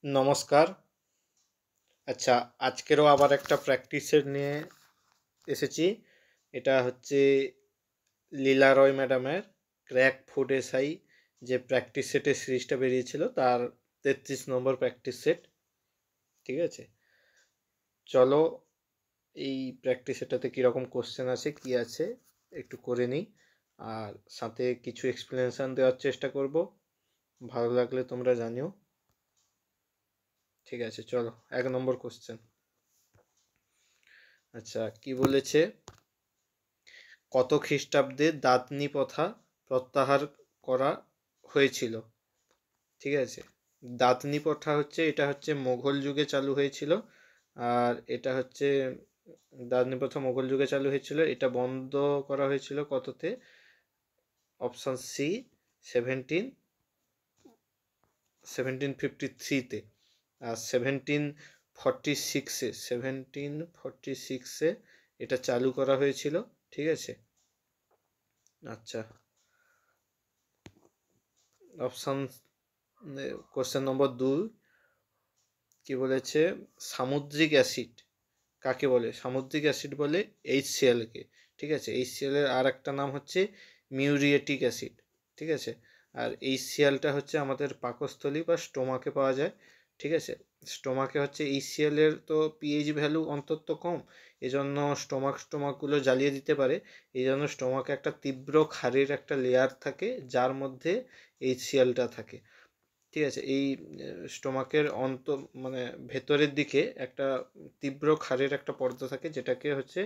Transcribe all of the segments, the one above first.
নমস্কার। আচ্ছা, আজকেরও আবার একটা প্র্যাকটিস সেট নিয়ে এসেছি। এটা হচ্ছে লীলা রয় ম্যাডামের ক্র্যাক ফুড এসআই যে প্র্যাকটিস সেটের সিরিজটা বেরিয়েছিল তার 33 নম্বর প্র্যাকটিস সেট। ঠিক আছে, চলো এই প্র্যাকটিস সেটটাতে কীরকম কোশ্চেন আছে কি আছে একটু করে নিই, আর সাথে কিছু এক্সপ্লেনেশন দেওয়ার চেষ্টা করব। ভালো লাগলে তোমরা জানিও। ঠিক আছে, চলো 1 নম্বর কোশ্চেন। আচ্ছা, কি বলেছে, কত খ্রিস্টাব্দে দাতনি প্রথা প্রত্যাহার করা হয়েছিল? ঠিক আছে, দাতনি প্রথা হচ্ছে, এটা হচ্ছে মোঘল যুগে চালু হয়েছিল। আর এটা হচ্ছে দাতনি প্রথা মোঘল যুগে চালু হয়েছিল। এটা বন্ধ করা হয়েছিল কততে? Option C, 1753-তে। আর 1746-এ এটা চালু করা হয়েছিল। ঠিক আছে, আচ্ছা, অপশান কোশ্চেন নম্বর 2 কি বলেছে, সামুদ্রিক অ্যাসিড কাকে বলে? সামুদ্রিক অ্যাসিড বলে HCl-কে। ঠিক আছে, HCl-এর আর একটা নাম হচ্ছে মিউরিয়েটিক অ্যাসিড। ঠিক আছে, আর HCl-টা হচ্ছে আমাদের পাকস্থলী বা স্টোমাকে পাওয়া যায়। ঠিক আছে, স্টোমাকে হচ্ছে HCl-এর তো পিএইচ ভ্যালু অন্তত কম, এজন্য স্টোমাকগুলো জ্বালিয়ে দিতে পারে। এই জন্য স্টোমাকে একটা তীব্র ক্ষারের একটা লেয়ার থাকে যার মধ্যে HCl-টা থাকে। ঠিক আছে, এই স্টোমাকের মানে ভেতরের দিকে একটা তীব্র ক্ষারের একটা পর্দা থাকে যেটাকে হচ্ছে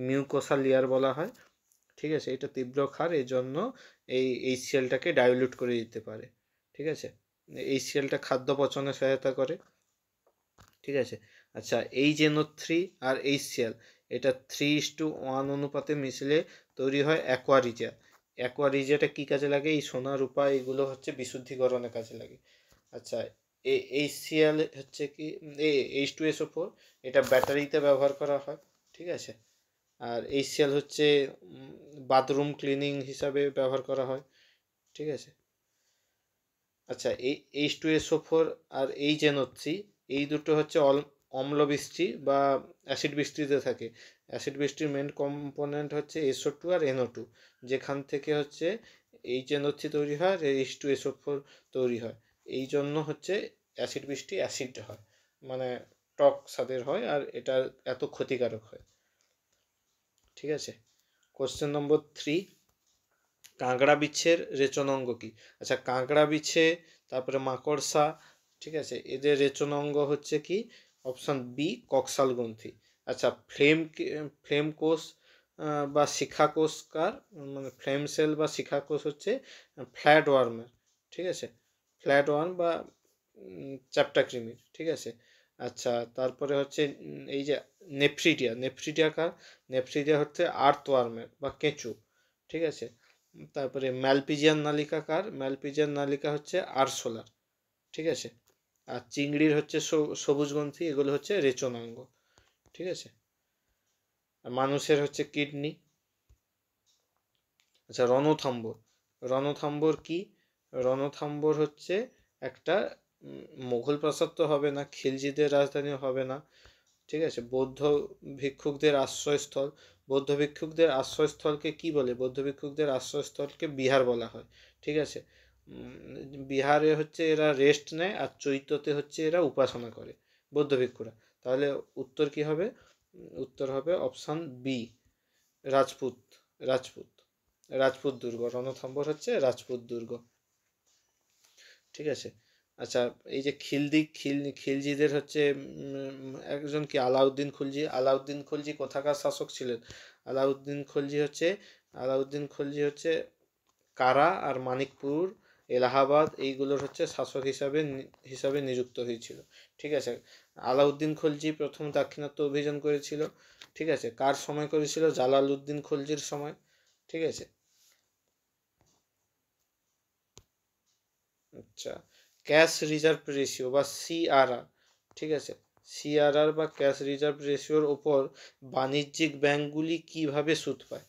মিউকোসা লেয়ার বলা হয়। ঠিক আছে, এটা তীব্র ক্ষার, এই জন্য এই HCl-টাকে ডাইলিউট করে দিতে পারে। ঠিক আছে, HCl-টা খাদ্য পচনে সহায়তা করে। ঠিক আছে, আচ্ছা, HNO3 আর HCl এটা 3:1 অনুপাতে মিশলে তৈরি হয় অ্যাকোয়ারিজা। অ্যাকোয়ারিজাটা কী কাজে লাগে? এই সোনা রূপা এগুলো হচ্ছে বিশুদ্ধিকরণের কাজে লাগে। আচ্ছা, HCl হচ্ছে কি, H2SO4 এটা ব্যাটারিতে ব্যবহার করা হয়। ঠিক আছে, আর HCl হচ্ছে বাথরুম ক্লিনিং হিসাবে ব্যবহার করা হয়। ঠিক আছে, আচ্ছা, এই H2SO4 আর HNO3 এই দুটো হচ্ছে অম্ল বৃষ্টি বা অ্যাসিড বৃষ্টিতে থাকে। অ্যাসিড বৃষ্টির মেন কম্পোনেন্ট হচ্ছে SO2 আর NO2, যেখান থেকে হচ্ছে HNO3 তৈরি হয় আর H2SO4 তৈরি হয়। এই জন্য হচ্ছে অ্যাসিড বৃষ্টি অ্যাসিড হয়, মানে টক স্বাদের হয়, আর এটা এত ক্ষতিকারক হয়। ঠিক আছে, কোশ্চেন নম্বর 3, কাঁকড়া বিছের রেচনাঙ্গ কি? আচ্ছা, কাঁকড়া বিছে, তারপরে মাকড়সা, ঠিক আছে, এদের রেচনাঙ্গ হচ্ছে কি? অপশান বি, কক্সাল গ্রন্থি। আচ্ছা, ফ্লেম কোষ বা শিখা কোষকার, মানে ফ্লেম সেল বা শিখা কোষ হচ্ছে ফ্ল্যাট ওয়ার্মের। ঠিক আছে, ফ্ল্যাট ওয়ার্ম বা চ্যাপ্টাকৃমির। ঠিক আছে, আচ্ছা, তারপরে হচ্ছে এই যে নেফ্রিডিয়া কার? নেফ্রিডিয়া হচ্ছে আর্থ ওয়ার্মের বা কেঁচু। ঠিক আছে, তারপরে ম্যালপিজিয়ান নালিকা কার? ম্যালপিজিয়ান নালিকা হচ্ছে আরশোলার। ঠিক আছে, আর চিংড়ির হচ্ছে সবুজ গ্রন্থি, এগুলো হচ্ছে রেচনাঙ্গ। ঠিক আছে, আর মানুষের হচ্ছে কিডনি। আচ্ছা, রণথাম্বর কি? রণথাম্বর হচ্ছে একটা মুঘল প্রাসাদ তো হবে না, খিলজিদের রাজধানী হবে না। ঠিক আছে, ভিক্ষুকদের আশ্রয়স্থল। বৌদ্ধ ভিক্ষুকদের আশ্রয়স্থলকে কি বলে? বৌদ্ধ ভিক্ষুকদের আশ্রয়স্থলকে বিহার বলা হয়। ঠিক আছে, বিহারে হচ্ছে এরা রেস্ট নেয়, আর চৈত্যতে হচ্ছে এরা উপাসনা করে বৌদ্ধ ভিক্ষুরা। তাহলে উত্তর কি হবে? উত্তর হবে অপশান বি, রাজপুত। রাজপুত রাজপুত দুর্গ, রণথম্বর হচ্ছে রাজপুত দুর্গ। ঠিক আছে, আচ্ছা, এই যে খিলজিদের হচ্ছে একজন কি, আলাউদ্দিন খলজি কোথাকার শাসক ছিলেন? আলাউদ্দিন খলজি হচ্ছে কারা আর মানিকপুর, এলাহাবাদ এইগুলোর হচ্ছে শাসক হিসাবে নিযুক্ত হয়েছিল। ঠিক আছে, আলাউদ্দিন খলজি প্রথম দাক্ষিণাত্য অভিযান করেছিল। ঠিক আছে, কার সময় করেছিল? জালালউদ্দিন খলজির সময়। ঠিক আছে, আচ্ছা, ক্যাশ রিজার্ভ রেশিও বা সিআরআর। ঠিক আছে, সিআরআর বা ক্যাশ রিজার্ভ রেশিওর ওপর বাণিজ্যিক ব্যাংকগুলি কিভাবে সুদ পায়?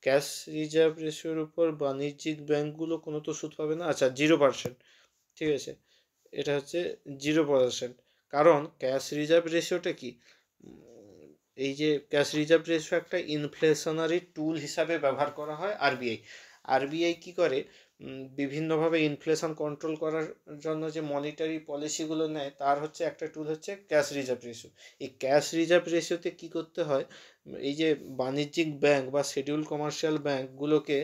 ক্যাশ রিজার্ভ রেশিওর উপর বাণিজ্যিক ব্যাংকগুলো কোনো তো সুদ পাবে না। আচ্ছা, 0%। ঠিক আছে, এটা হচ্ছে 0%। কারণ ক্যাশ রিজার্ভ রেশিওটা কি, এই যে ক্যাশ রিজার্ভ রেশিও একটা ইনফ্লেশনারি টুল হিসাবে ব্যবহার করা হয় আরবিআই কি করে, বিভিন্নভাবে ইনফ্লেশন কন্ট্রোল করার জন্য যে মনিটারি পলিসিগুলো নেয় তার হচ্ছে একটা টুল হচ্ছে ক্যাশ রিজার্ভ রেশিও। এই ক্যাশ রিজার্ভ রেশিওতে কি করতে হয়, এই যে বাণিজ্যিক ব্যাংক বা শিডিউল কমার্শিয়াল ব্যাংকগুলোকে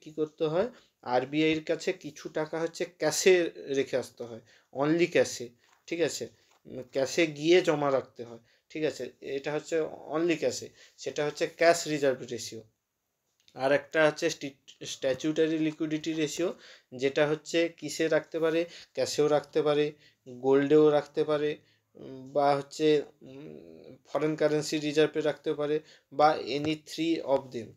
কি করতে হয়, আরবিআইয়ের কাছে কিছু টাকা হচ্ছে ক্যাশে রেখে আসতে হয়, অনলি ক্যাশে, ঠিক আছে, ক্যাশে গিয়ে জমা রাখতে হয়, ঠিক আছে, এটা হচ্ছে অনলি ক্যাশে, সেটা হচ্ছে ক্যাশ রিজার্ভ রেশিও। আর একটা হচ্ছে স্ট্যাচুটারি লিকুইডিটি রেশিও, যেটা হচ্ছে কিসে রাখতে পারে, ক্যাশেও রাখতে পারে, গোল্ডেও রাখতে পারে, বা হচ্ছে ফরেন কারেন্সি রিজার্ভে রাখতে পারে, বা এনি থ্রি অফ দেম,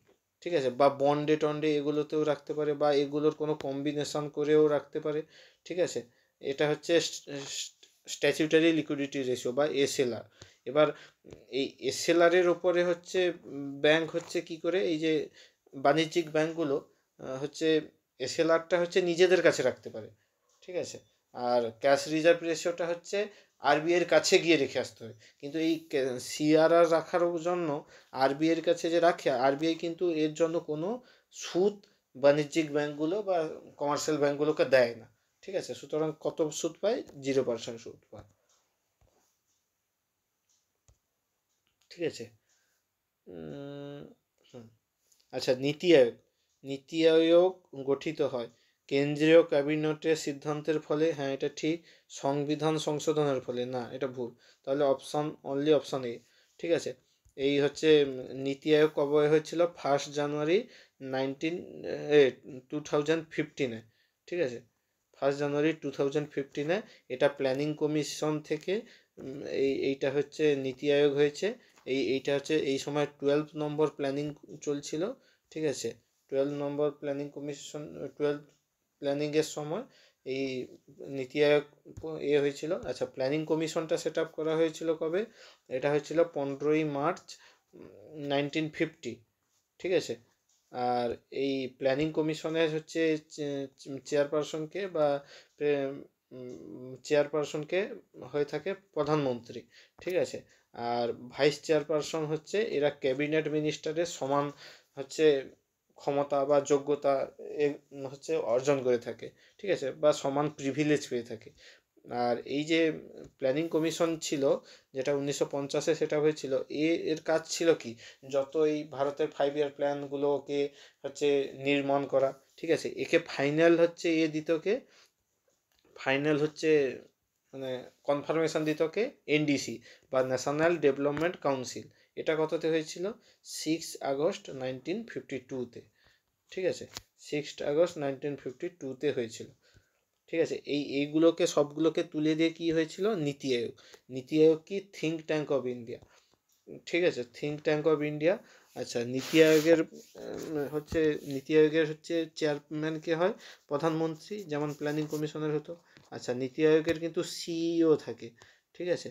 ঠিক আছে, বা বন্ডে টন্ডে এগুলোতেও রাখতে পারে, বা এগুলোর কোনো কম্বিনেশন করেও রাখতে পারে, ঠিক আছে। এটা হচ্ছে স্ট্যাচুটারি লিকুইডিটি রেশিও বা এসএলআর। এবার এই এসএলআরের ওপরে হচ্ছে ব্যাংক হচ্ছে কি করে, এই যে বাণিজ্যিক ব্যাংকগুলো হচ্ছে এসএলআরটা হচ্ছে নিজেদের কাছে রাখতে পারে, ঠিক আছে, আর ক্যাশ রিজার্ভ রেশিওটা হচ্ছে আরবিআইয়ের কাছে গিয়ে রেখে আসতে হয়। কিন্তু এই সিআরআর রাখার জন্য আরবিআইয়ের কাছে যে রাখে, আরবিআই কিন্তু এর জন্য কোনো সুদ বাণিজ্যিক ব্যাংকগুলো বা কমার্শিয়াল ব্যাংকগুলোকে দেয় না, ঠিক আছে, সুতরাং কত সুদ পায়, 0% সুদ পায়, ঠিক আছে। হুম। আচ্ছা, নীতি আয়োগ গঠিত হয় কেন্দ্রীয় ক্যাবিনেটের সিদ্ধান্তের ফলে, হ্যাঁ এটা ঠিক, সংবিধান সংশোধনের ফলে, না এটা ভুল, তাহলে অনলি অপশন এ, ঠিক আছে। এই হচ্ছে নীতি আয়োগ কবে হয়েছিল, 1 জানুয়ারি 2015, ঠিক আছে, 1 জানুয়ারি 2015। এটা প্ল্যানিং কমিশন থেকে এইটা হচ্ছে নীতি আয়োগ হয়েছে। এইটা হচ্ছে এই সময় 12 নম্বর প্ল্যানিং চলছিল, ঠিক আছে, 12 নম্বর প্ল্যানিং কমিশন, 12 প্ল্যানিংয়ের সময় এই নীতি আয়োগ হয়েছিল। আচ্ছা, প্ল্যানিং কমিশনটা সেট আপ করা হয়েছিল কবে, এটা হয়েছিল 15ই মার্চ 1950, ঠিক আছে। আর এই প্ল্যানিং কমিশনের হচ্ছে চেয়ারপারসনকে বা চেয়ারপারসনকে হয়ে থাকে প্রধানমন্ত্রী, ঠিক আছে। আর ভাইস চেয়ারপারসন হচ্ছে, এরা ক্যাবিনেট মিনিস্টারের সমান হচ্ছে ক্ষমতা বা যোগ্যতা হচ্ছে অর্জন করে থাকে, ঠিক আছে, বা সমান প্রিভিলেজ পেয়ে থাকে। আর এই যে প্ল্যানিং কমিশন ছিল যেটা 1950-এ সেটা হয়েছিল, এর কাজ ছিল কি, যত এই ভারতের 5 ইয়ার প্ল্যানগুলোকে হচ্ছে নির্মাণ করা, ঠিক আছে। একে ফাইনাল হচ্ছে ফাইনাল হচ্ছে মানে কনফার্মেশন দিত কে, এনডিসি বা ন্যাশনাল ডেভেলপমেন্ট কাউন্সিল। এটা কততে হয়েছিল, 6 আগস্ট 1952-তে, ঠিক আছে, 6 আগস্ট 1952-তে হয়েছিল, ঠিক আছে। এইগুলোকে সবগুলোকে তুলে দিয়ে কি হয়েছিল, নীতি আয়োগ কি থিঙ্ক ট্যাঙ্ক অফ ইন্ডিয়া, ঠিক আছে, থিঙ্ক ট্যাঙ্ক অফ ইন্ডিয়া। আচ্ছা, নীতি আয়োগের হচ্ছে চেয়ারম্যান কে হয়, প্রধানমন্ত্রী, যেমন প্ল্যানিং কমিশনের হতো। আচ্ছা, নীতি আয়োগের কিন্তু সিইও থাকে, ঠিক আছে।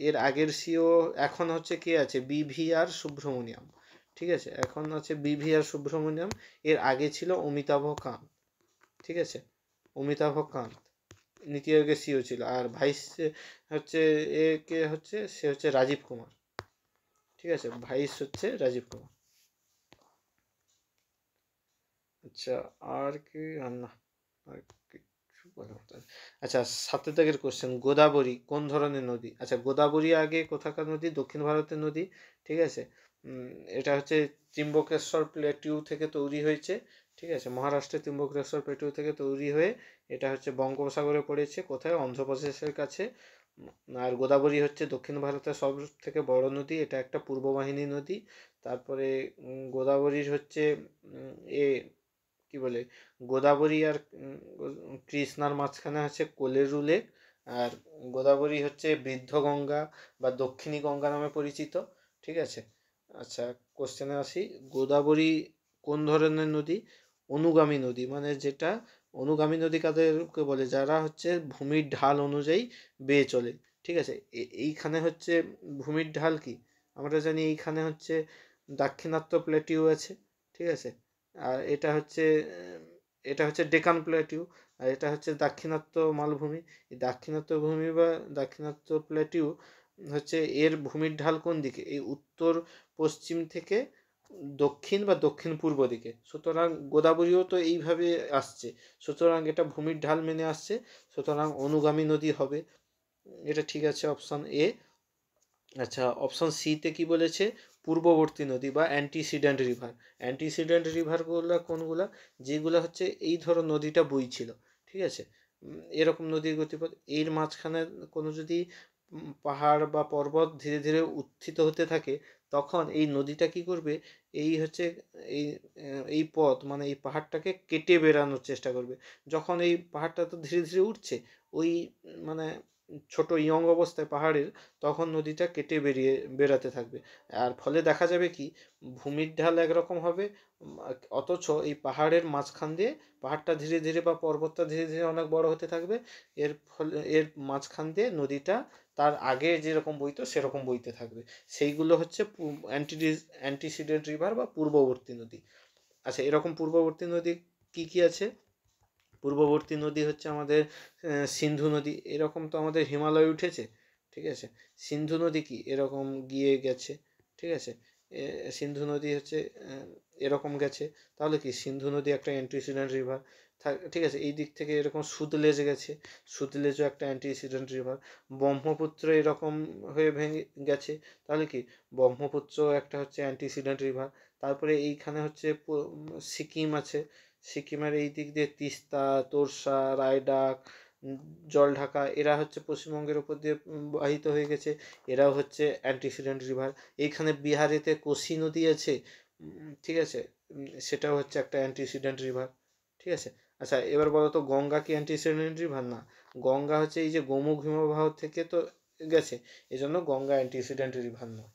এর আগের সিইও এখন হচ্ছে কে আছে, বিভিআর সুব্রমণিয়াম, ঠিক আছে, এখন আছে বিভিআর সুব্রমণিয়াম। এর আগে ছিল অমিতাভ কান্ত, ঠিক আছে, অমিতাভ কান্ত নীতি আয়োগের সিইও ছিল। আর ভাইস হচ্ছে সে হচ্ছে রাজীব কুমার, ঠিক আছে, ভাইস হচ্ছে রাজীব কুমার। আচ্ছা, আর কি, আর না, আর কিছু বলার মতো নেই। আচ্ছা, 7 দাগের কোশ্চেন, গোদাবরী কোন ধরনের নদী। আচ্ছা, গোদাবরী আগে কোথাকার নদী, দক্ষিণ ভারতের নদী, ঠিক আছে। এটা হচ্ছে ত্রিম্বকেশ্বর প্লেটিউ থেকে তৈরি হয়েছে, ঠিক আছে, মহারাষ্ট্রের ত্রিম্বকেশ্বর প্লেটিউ থেকে তৈরি হয়ে এটা হচ্ছে বঙ্গোপসাগরে পড়েছে, কোথায়, অন্ধ্রপ্রদেশের কাছে। আর গোদাবরী হচ্ছে দক্ষিণ ভারতের সব থেকে বড় নদী, এটা একটা পূর্ববাহিনী নদী। তারপরে গোদাবরীর হচ্ছে এ কি বলে, গোদাবরী আর কৃষ্ণার মাঝখানে আছে কোলেরু লেক। আর গোদাবরী হচ্ছে বৃদ্ধ গঙ্গা বা দক্ষিণী গঙ্গা নামে পরিচিত, ঠিক আছে। আচ্ছা, কোশ্চেনে আসি, গোদাবরী কোন ধরনের নদী, অনুগামী নদী, মানে যেটা অনুগামী নদী কাদেরকে বলে, যারা হচ্ছে ভূমির ঢাল অনুযায়ী বেয়ে চলে, ঠিক আছে। এইখানে হচ্ছে ভূমির ঢাল কি, আমরা জানি এইখানে হচ্ছে দাক্ষিণাত্য প্লেটিউ আছে, ঠিক আছে। আর এটা হচ্ছে ডেকান প্লেটিউ, আর এটা হচ্ছে দাক্ষিণাত্য মালভূমি। এই দাক্ষিণাত্য ভূমি বা দাক্ষিণাত্য প্ল্যাটিউ হচ্ছে এর ভূমির ঢাল কোন দিকে, এই উত্তর পশ্চিম থেকে দক্ষিণ বা দক্ষিণ পূর্ব দিকে। সুতরাং গোদাবরীও তো এইভাবে আসছে, সুতরাং এটা ভূমির ঢাল মেনে আসছে, সুতরাং অনুগামী নদী হবে। এটা ঠিক আছে, অপশন এ। আচ্ছা, অপশন সিতে কি বলেছে, পূর্ববর্তী নদী বা অ্যান্টিসিডেন্ট রিভার। অ্যান্টিসিডেন্ট রিভারগুলো কোনগুলা, যেগুলো হচ্ছে এই ধরো নদীটা বইছিল, ঠিক আছে, এরকম নদীর গতিপথ, এর মাঝখানে কোনো যদি পাহাড় বা পর্বত ধীরে ধীরে উত্থিত হতে থাকে, তখন এই নদীটা কি করবে, এই হচ্ছে এই এই পথ মানে এই পাহাড়টাকে কেটে বেরানোর চেষ্টা করবে। যখন এই পাহাড়টা তো ধীরে ধীরে উঠছে, ওই মানে ছোট ইয়ং অবস্থায় পাহাড়ের, তখন নদীটা কেটে বেরাতে থাকবে। আর ফলে দেখা যাবে কি, ভূমির ঢাল একরকম হবে, অথচ এই পাহাড়ের মাঝখান দিয়ে পাহাড়টা ধীরে ধীরে বা পর্বতটা ধীরে ধীরে অনেক বড় হতে থাকবে, এর ফলে এর মাঝখান দিয়ে নদীটা তার আগে যেরকম বইতো সেরকম বইতে থাকবে। সেইগুলো হচ্ছে অ্যান্টিসিডেন্ট রিভার বা পূর্ববর্তী নদী। আচ্ছা, এরকম পূর্ববর্তী নদী কি কি আছে? পূর্ববর্তী নদী হচ্ছে আমাদের সিন্ধু নদী, এরকম তো আমাদের হিমালয় উঠেছে, ঠিক আছে। সিন্ধু নদী কি এরকম গিয়ে গেছে, ঠিক আছে, সিন্ধু নদী হচ্ছে এরকম গেছে, তাহলে কি সিন্ধু নদী একটা অ্যান্টিসিডেন্ট রিভার, ঠিক আছে। এই দিক থেকে এরকম সুতলেজ গেছে, সুতলেজও একটা অ্যান্টিসিডেন্ট রিভার। ব্রহ্মপুত্র এরকম হয়ে ভেঙে গেছে, তাহলে কি ব্রহ্মপুত্র একটা হচ্ছে অ্যান্টিসিডেন্ট রিভার। তারপরে এইখানে হচ্ছে সিকিম আছে, সিকিমের এই দিক দিয়ে তিস্তা, তোরসা, রায়ডাক, জলঢাকা, এরা হচ্ছে পশ্চিমবঙ্গের উপর দিয়ে বাহিত হয়ে গেছে, এরাও হচ্ছে অ্যান্টিসিডেন্ট রিভার। এইখানে বিহারেতে কোসি নদী আছে, ঠিক আছে, সেটাও হচ্ছে একটা অ্যান্টিসিডেন্ট রিভার, ঠিক আছে। আচ্ছা, এবার বলো তো গঙ্গা কি অ্যান্টিসিডেন্ট রিভার? না, গঙ্গা হচ্ছে এই যে গোমুখ হিমবাহ থেকে তো গেছে, এজন্য গঙ্গা অ্যান্টিসিডেন্ট রিভার নয়,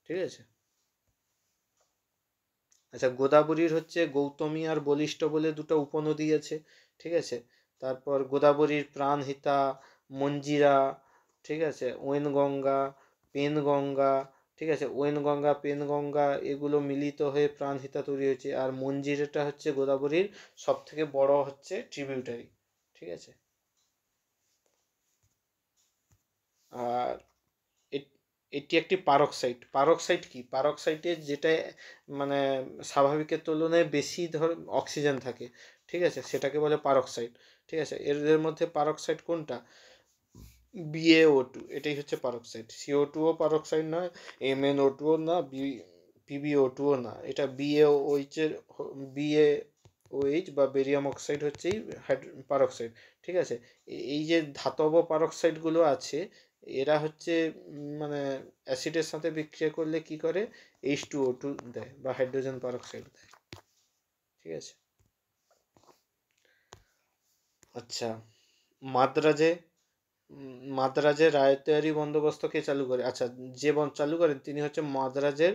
ঠিক আছে। আচ্ছা, গোদাবরীর হচ্ছে গৌতমী আর বলিষ্ঠ বলে দুটো উপনদী আছে, ঠিক আছে। তারপর গোদাবরীর প্রাণহিতা, মঞ্জিরা, ঠিক আছে, ওয়েনগঙ্গা, পেনগঙ্গা, ঠিক আছে, ওয়েনগঙ্গা পেনগঙ্গা এগুলো মিলিত হয়ে প্রাণহিতা তৈরি হয়েছে। আর মঞ্জিরাটা হচ্ছে গোদাবরীর সব থেকে বড় হচ্ছে ট্রিবিউটারি, ঠিক আছে। আর এটি একটি পারক্সাইট। পারক্সাইট কি, পারক্সাইটে যেটা মানে স্বাভাবিকের তুলনায় বেশি অক্সিজেন থাকে, ঠিক আছে, সেটাকে বলে পারক্সাইট, ঠিক আছে। এর মধ্যে পারক্সাইট কোনটা, BaO2, এটাই হচ্ছে পারক্সাইট। CO2ও পারক্সাইট নয়, MnO2ও না, PbO2ও না, এটা BaOH এর BaOH বা বেরিয়াম অক্সাইড হচ্ছেই পারক্সাইড, ঠিক আছে। এই যে ধাতব পারক্সাইডগুলো আছে, এরা হচ্ছে মানে অ্যাসিডের সাথে বিক্রিয়া করলে কি করে, H2O2 দেয় বা হাইড্রোজেন পারক্সাইড দেয়, ঠিক আছে। আচ্ছা, মাদ্রাজে মাদ্রাজের রায়তয়ারি বন্দোবস্ত কে চালু করে? আচ্ছা, যে চালু করেন তিনি হচ্ছে মাদ্রাজের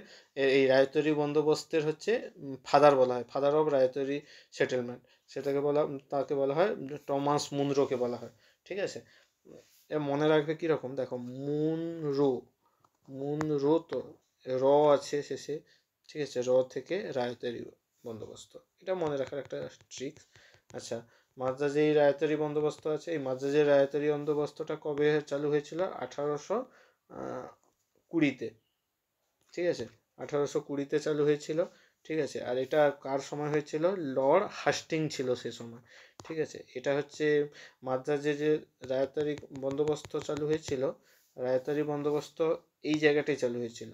এই রায়তয়ারি বন্দোবস্তের হচ্ছে ফাদার বলা হয়, ফাদার অফ রায়তয়ারি সেটেলমেন্ট, তাকে বলা হয় টমাস মুনরোকে বলা হয়, ঠিক আছে। মনে রাখবে কীরকম, দেখো, মুনরো, মুনরো তো র আছে শেষে, ঠিক আছে, র থেকে রায়তয়ারি বন্দোবস্ত, এটা মনে রাখার একটা ট্রিক্স। আচ্ছা, মাদ্রাজে এই রায়তরি বন্দোবস্ত আছে, এই মাদ্রাজের রায়তরি বন্দোবস্তটা কবে চালু হয়েছিল? 1820-তে, ঠিক আছে, 1820-তে চালু হয়েছিল, ঠিক আছে। আর এটা কার সময় হয়েছিল? লর্ড হাস্টিং ছিল সে সময়, ঠিক আছে। এটা হচ্ছে মাদ্রাজে যে রায়তরি বন্দোবস্ত চালু হয়েছিল, রায়তরি বন্দোবস্ত এই জায়গাটাই চালু হয়েছিল,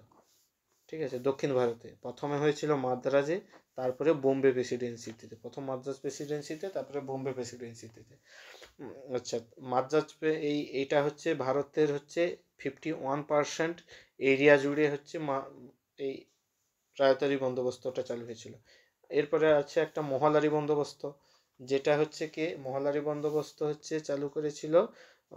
ঠিক আছে, দক্ষিণ ভারতে। প্রথমে হয়েছিল মাদ্রাজে, তারপরে বোম্বে প্রেসিডেন্সিতে, প্রথম মাদ্রাজ প্রেসিডেন্সিতে, তারপরে বোম্বে প্রেসিডেন্সিতে। আচ্ছা, মাদ্রাজ এইটা হচ্ছে ভারতের হচ্ছে 51% এরিয়া জুড়ে হচ্ছে এই রায়তারি বন্দোবস্তটা চালু হয়েছিল। এরপরে আছে একটা মহলারি বন্দোবস্ত, যেটা হচ্ছে কি, মহলারি বন্দোবস্ত হচ্ছে চালু করেছিল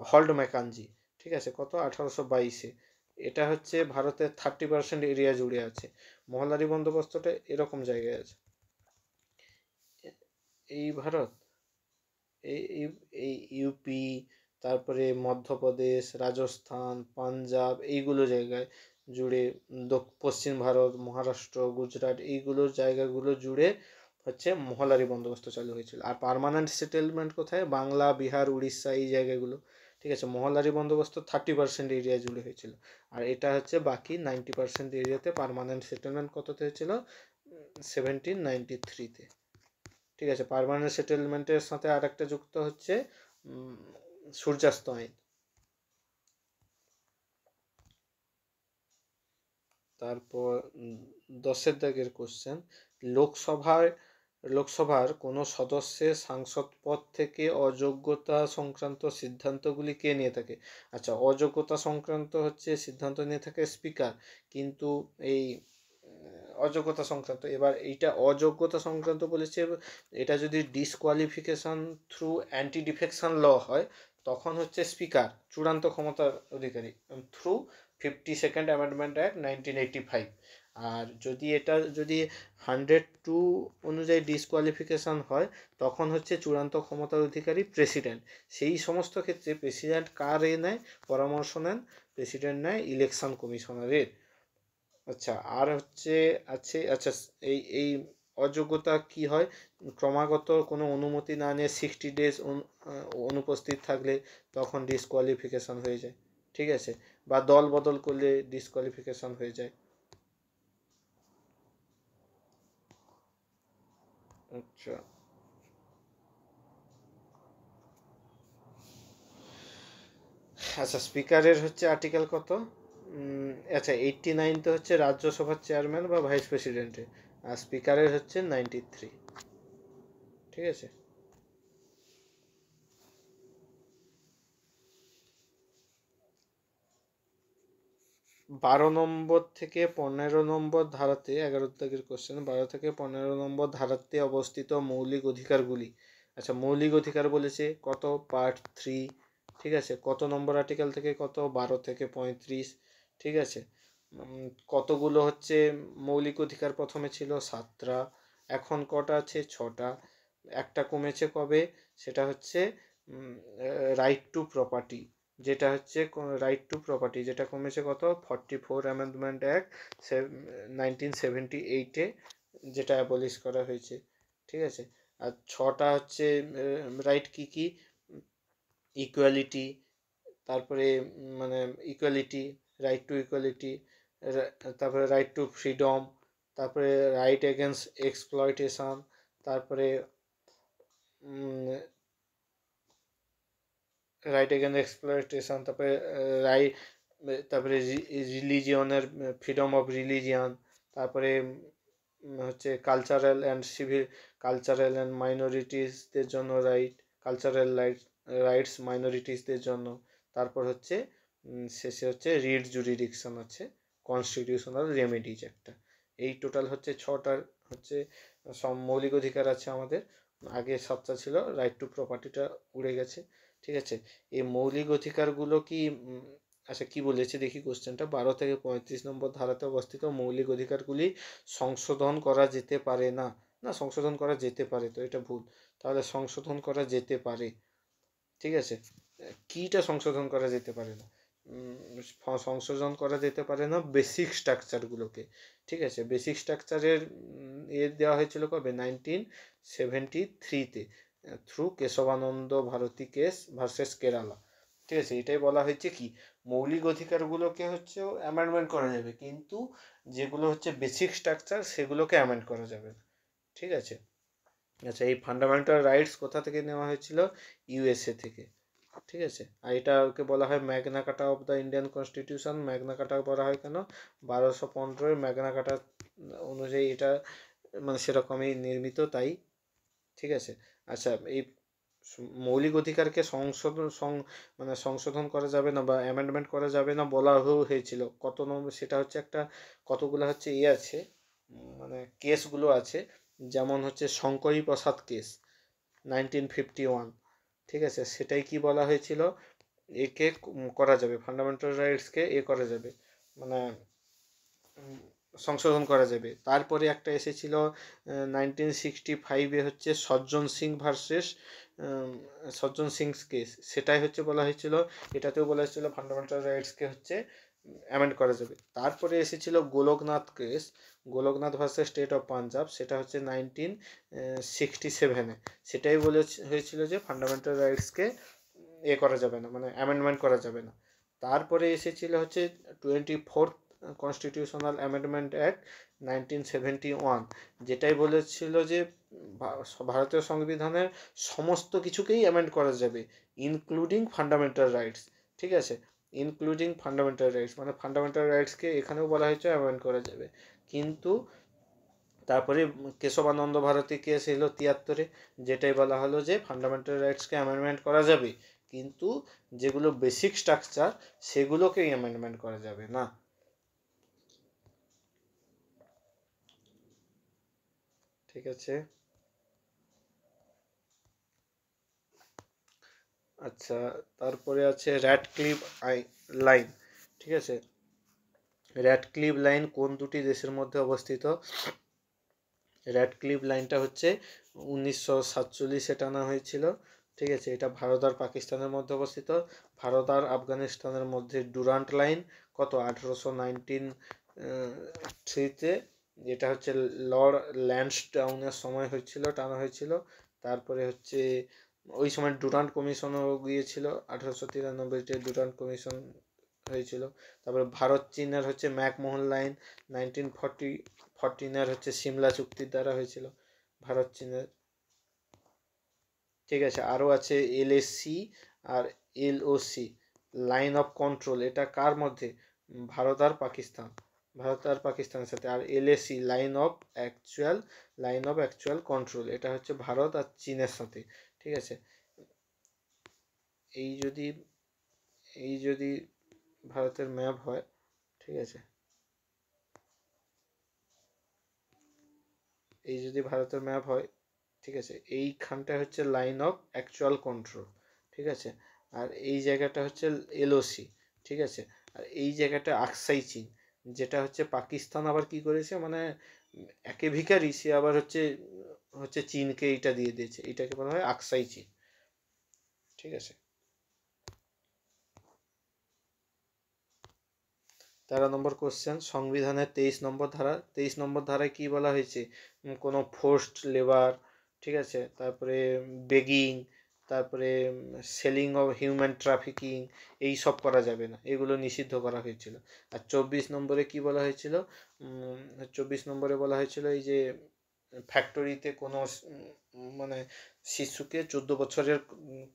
হল্ট ম্যাকানজি, ঠিক আছে, কত, 1822-এ। এটা হচ্ছে ভারতের 30% এরিয়া জুড়ে আছে। মহলারি বন্দোবস্তটা এরকম জায়গায় আছে, এই ভারত, এই এই ইউপি, তারপরে মধ্যপ্রদেশ, রাজস্থান, পাঞ্জাব, এইগুলো জায়গায় জুড়ে, পশ্চিম ভারত, মহারাষ্ট্র, গুজরাট, এইগুলো জায়গাগুলো জুড়ে হচ্ছে মহলারি বন্দোবস্ত চালু হয়েছিল। আর পার্মানেন্ট সেটেলমেন্ট কোথায়? বাংলা, বিহার, উড়িষ্যা, এই জায়গাগুলো, ঠিক আছে। মহলারি বন্দোবস্ত 30% এরিয়া জুড়ে হয়েছিল, আর এটা হচ্ছে বাকি 90% এরিয়াতে পার্মানেন্ট সেটেলমেন্ট কততে হয়েছিল? 1793-তে, ঠিক আছে। পার্মানেন্ট সেটেলমেন্টের সাথে আর একটা যুক্ত হচ্ছে সূর্যাস্ত আইন। তারপর 10-এর দাগের কোশ্চেন, লোকসভার কোনো সদস্যের সাংসদ পদ থেকে অযোগ্যতা সংক্রান্ত সিদ্ধান্তগুলি কে নিয়ে থাকে? আচ্ছা, অযোগ্যতা সংক্রান্ত হচ্ছে সিদ্ধান্ত নিয়ে থাকে স্পিকার, কিন্তু এই অযোগ্যতা সংক্রান্ত, এবার এইটা অযোগ্যতা সংক্রান্ত বলেছে, এটা যদি disqualification through anti defection law হয় তখন হচ্ছে স্পিকার চূড়ান্ত ক্ষমতার অধিকারী থ্রু 52nd অ্যামেন্ডমেন্ট অ্যাক্ট 1985। আর যদি 102 অনুযায়ী ডিসকোয়ালিফিকেশন হয় তখন হচ্ছে চূড়ান্ত ক্ষমতার অধিকারী প্রেসিডেন্ট। সেই সমস্ত ক্ষেত্রে প্রেসিডেন্ট কার নেয় পরামর্শ নেন? প্রেসিডেন্ট নেয় ইলেকশন কমিশনারের। আচ্ছা, আর হচ্ছে আচ্ছা, এই অযোগ্যতা কি হয়? ক্রমাগত কোনো অনুমতি না নিয়ে 60 days অনুপস্থিত থাকলে তখন ডিসকোয়ালিফিকেশন হয়ে যায়, ঠিক আছে, বা দল বদল করলে ডিসকোয়ালিফিকেশন হয়ে যায়। আচ্ছা, আচ্ছা, স্পিকারের হচ্ছে আর্টিকেল কত? আচ্ছা, 89 হচ্ছে রাজ্যসভার চেয়ারম্যান বা ভাইস প্রেসিডেন্টের, আর স্পিকারের হচ্ছে 93, ঠিক আছে। 12 নম্বর থেকে 15 নম্বর ধারাতে, 11 দাগের কোশ্চেন, 12 থেকে 15 নম্বর ধারাতে অবস্থিত মৌলিক অধিকারগুলি। আচ্ছা, মৌলিক অধিকার বলেছে কত? পার্ট 3, ঠিক আছে। কত নম্বর আর্টিকেল থেকে কত? 12 থেকে 35, ঠিক আছে। কতগুলো হচ্ছে মৌলিক অধিকার? প্রথমে ছিল 7টা, এখন কটা আছে? 6টা। একটা কমেছে কবে? সেটা হচ্ছে রাইট টু প্রপার্টি, যেটা হচ্ছে রাইট টু প্রপার্টি, যেটা কমেছে কত? 44 অ্যামেন্ডমেন্ট অ্যাক্ট 1978-এ, যেটা অ্যাবলিশ করা হয়েছে, ঠিক আছে। আর 6টা হচ্ছে রাইট কি কি? ইকুয়ালিটি, তারপরে মানে ইকুয়ালিটি, রাইট টু ইকুয়ালিটি, তারপরে রাইট টু ফ্রিডম, তারপরে রাইট এগেনস্ট এক্সপ্লয়টেশন, তারপরে রাইট এগেনস্ট এক্সপ্লয়টেশন, তারপরে রাইট, তারপরে রিলিজিয়নের ফ্রিডম অফ রিলিজিয়ান, তারপরে হচ্ছে কালচারাল অ্যান্ড মাইনরিটিসদের জন্য রাইট, কালচারাল রাইটস মাইনরিটিসদের জন্য, তারপর হচ্ছে শেষে হচ্ছে রিট জুরিডিকশন আছে, কনস্টিটিউশনাল রেমেডিজ একটা। এই টোটাল হচ্ছে 6টার হচ্ছে সব মৌলিক অধিকার আছে আমাদের। আগে 7টা ছিল, রাইট টু প্রপার্টিটা উড়ে গেছে, ঠিক আছে। এই মৌলিক অধিকারগুলো কি আচ্ছা, কি বলেছে দেখি কোশ্চেনটা, 12 থেকে 35 নম্বর ধারাতে অবস্থিত মৌলিক অধিকারগুলি সংশোধন করা যেতে পারে না। না, সংশোধন করা যেতে পারে, তো এটা ভুল। তাহলে সংশোধন করা যেতে পারে, ঠিক আছে। কিটা সংশোধন করা যেতে পারে না? সংশোধন করা যেতে পারে না বেসিক স্ট্রাকচারগুলোকে, ঠিক আছে। বেসিক স্ট্রাকচারের দেওয়া হয়েছিল কবে? 1973-তে, through Kesavananda Bharati case versus Kerala, ঠিক আছে। এটাই বলা হয়েছে কি মৌলিক অধিকারগুলোকে হচ্ছে অ্যামেন্ডমেন্ট করা যাবে, কিন্তু যেগুলো হচ্ছে বেসিক স্ট্রাকচার সেগুলোকে অ্যামেন্ড করা যাবে না, ঠিক আছে। আচ্ছা, এই ফান্ডামেন্টাল রাইটস কোথা থেকে নেওয়া হয়েছিল? ইউএসএ থেকে, ঠিক আছে। আর এটাকে বলা হয় Magna Carta of the Indian constitution. Magna Carta বলা হয় কেন? 1215 ম্যাগনা কার্টা অনুযায়ী এটা মানে সেরকমই নির্মিত, তাই, ঠিক আছে। আচ্ছা, এই মৌলিক অধিকারকে সংশোধন করা যাবে না বা অ্যামেন্ডমেন্ট করা যাবে না বলা হয়েছিল কত নম্বর? সেটা হচ্ছে একটা কতগুলো হচ্ছে আছে, মানে কেসগুলো আছে, যেমন হচ্ছে শঙ্করী প্রসাদ কেস 1951, ঠিক আছে। সেটাই কি বলা হয়েছিল? একে করা যাবে, ফান্ডামেন্টাল রাইটসকে করা যাবে, মানে সংশোধন করা যাবে। তারপরে একটা এসেছিল 1965-এ হচ্ছে সজ্জন সিং কেস, সেটাই হচ্ছে বলা হয়েছিল, এটাতেও বলা হয়েছিল ফান্ডামেন্টাল রাইটসকে হচ্ছে অ্যামেন্ড করা যাবে। তারপরে এসেছিল Golaknath case, Golaknath versus state of Punjab, সেটা হচ্ছে 1967-এ। সেটাই হয়েছিল যে ফান্ডামেন্টাল রাইটসকে করা যাবে না, মানে অ্যামেন্ডমেন্ট করা যাবে না। তারপরে এসেছিল হচ্ছে 24th কনস্টিটিউশনাল অ্যামেন্ডমেন্ট অ্যাক্ট 1971, যেটাই বলেছিল যে ভারতীয় সংবিধানের সমস্ত কিছুকেই অ্যামেন্ড করা যাবে, ইনক্লুডিং ফান্ডামেন্টাল রাইটস। ঠিক আছে, ইনক্লুডিং ফান্ডামেন্টাল রাইটস, মানে ফান্ডামেন্টাল রাইটসকে এখানেও বলা হয়েছে অ্যামেন্ড করা যাবে। কিন্তু তারপরে কেশবানন্দ ভারতী কেস এলো 73-এ, যেটাই বলা হলো যে ফান্ডামেন্টাল রাইটসকে অ্যামেন্ডমেন্ট করা যাবে, কিন্তু যেগুলো বেসিক স্ট্রাকচার সেগুলোকেই অ্যামেন্ডমেন্ট করা যাবে না। ঠিক আছে, আচ্ছা, তারপরে আছে র্যাডক্লিফ লাইন। ঠিক আছে, র্যাডক্লিফ লাইন কোন দুটি দেশের মধ্যে অবস্থিত? র্যাডক্লিফ লাইনটা হচ্ছে 1947-এ টানা হয়েছিল। ঠিক আছে, এটা ভারত আর পাকিস্তানের মধ্যে অবস্থিত। ভারত আর আফগানিস্তানের মধ্যে ডুরান্ট লাইন কত 1893-তে, যেটা হচ্ছে লর্ড ল্যান্সডাউনের সময় হয়েছিল, টানা হয়েছিল। তারপরে হচ্ছে ওই সময় ডুরান্ট কমিশনও গিয়েছিল, 1893-তে ডুরান্ট কমিশন হয়েছিল। তারপরে ভারত চীনের হচ্ছে ম্যাকমোহন লাইন 1914-এর হচ্ছে সিমলা চুক্তির দ্বারা হয়েছিল ভারত চীনের। ঠিক আছে, আরও আছে এলএসি আর এলওসি, লাইন অফ কন্ট্রোল, এটা কার মধ্যে? ভারত আর পাকিস্তান, ভারত আর পাকিস্তানের সাথে। আর LAC line of actual control, এটা হচ্ছে ভারত আর চীনের সাথে। ঠিক আছে, এই যদি ভারতের ম্যাপ হয়, ঠিক আছে, এই যদি ভারতের ম্যাপ হয়, ঠিক আছে, এইখানটা হচ্ছে লাইন অফ অ্যাকচুয়াল কন্ট্রোল। ঠিক আছে, আর এই জায়গাটা হচ্ছে এলওসি। ঠিক আছে, আর এই জায়গাটা আকসাই চীন, যেটা হচ্ছে পাকিস্তান আবার কি করেছে, মানে একে ভিখারি, সে আবার হচ্ছে চীনকে এইটা দিয়ে দিয়েছে, এটাকে বলা হয় আকসাই চীন। ঠিক আছে, 13 নম্বর কোশ্চেন, সংবিধানের 23 নম্বর ধারায় কি বলা হয়েছে? কোনো ফোর্সড লেবার, ঠিক আছে, তারপরে বেগিং, তারপরে সেলিং অফ হিউম্যান ট্রাফিকিং, এই সব করা যাবে না, এগুলো নিষিদ্ধ করা হয়েছিল। আর 24 নম্বরে কি বলা হয়েছিল? 24 নম্বরে বলা হয়েছিল এই যে ফ্যাক্টরিতে কোনো মানে শিশুকে 14 বছরের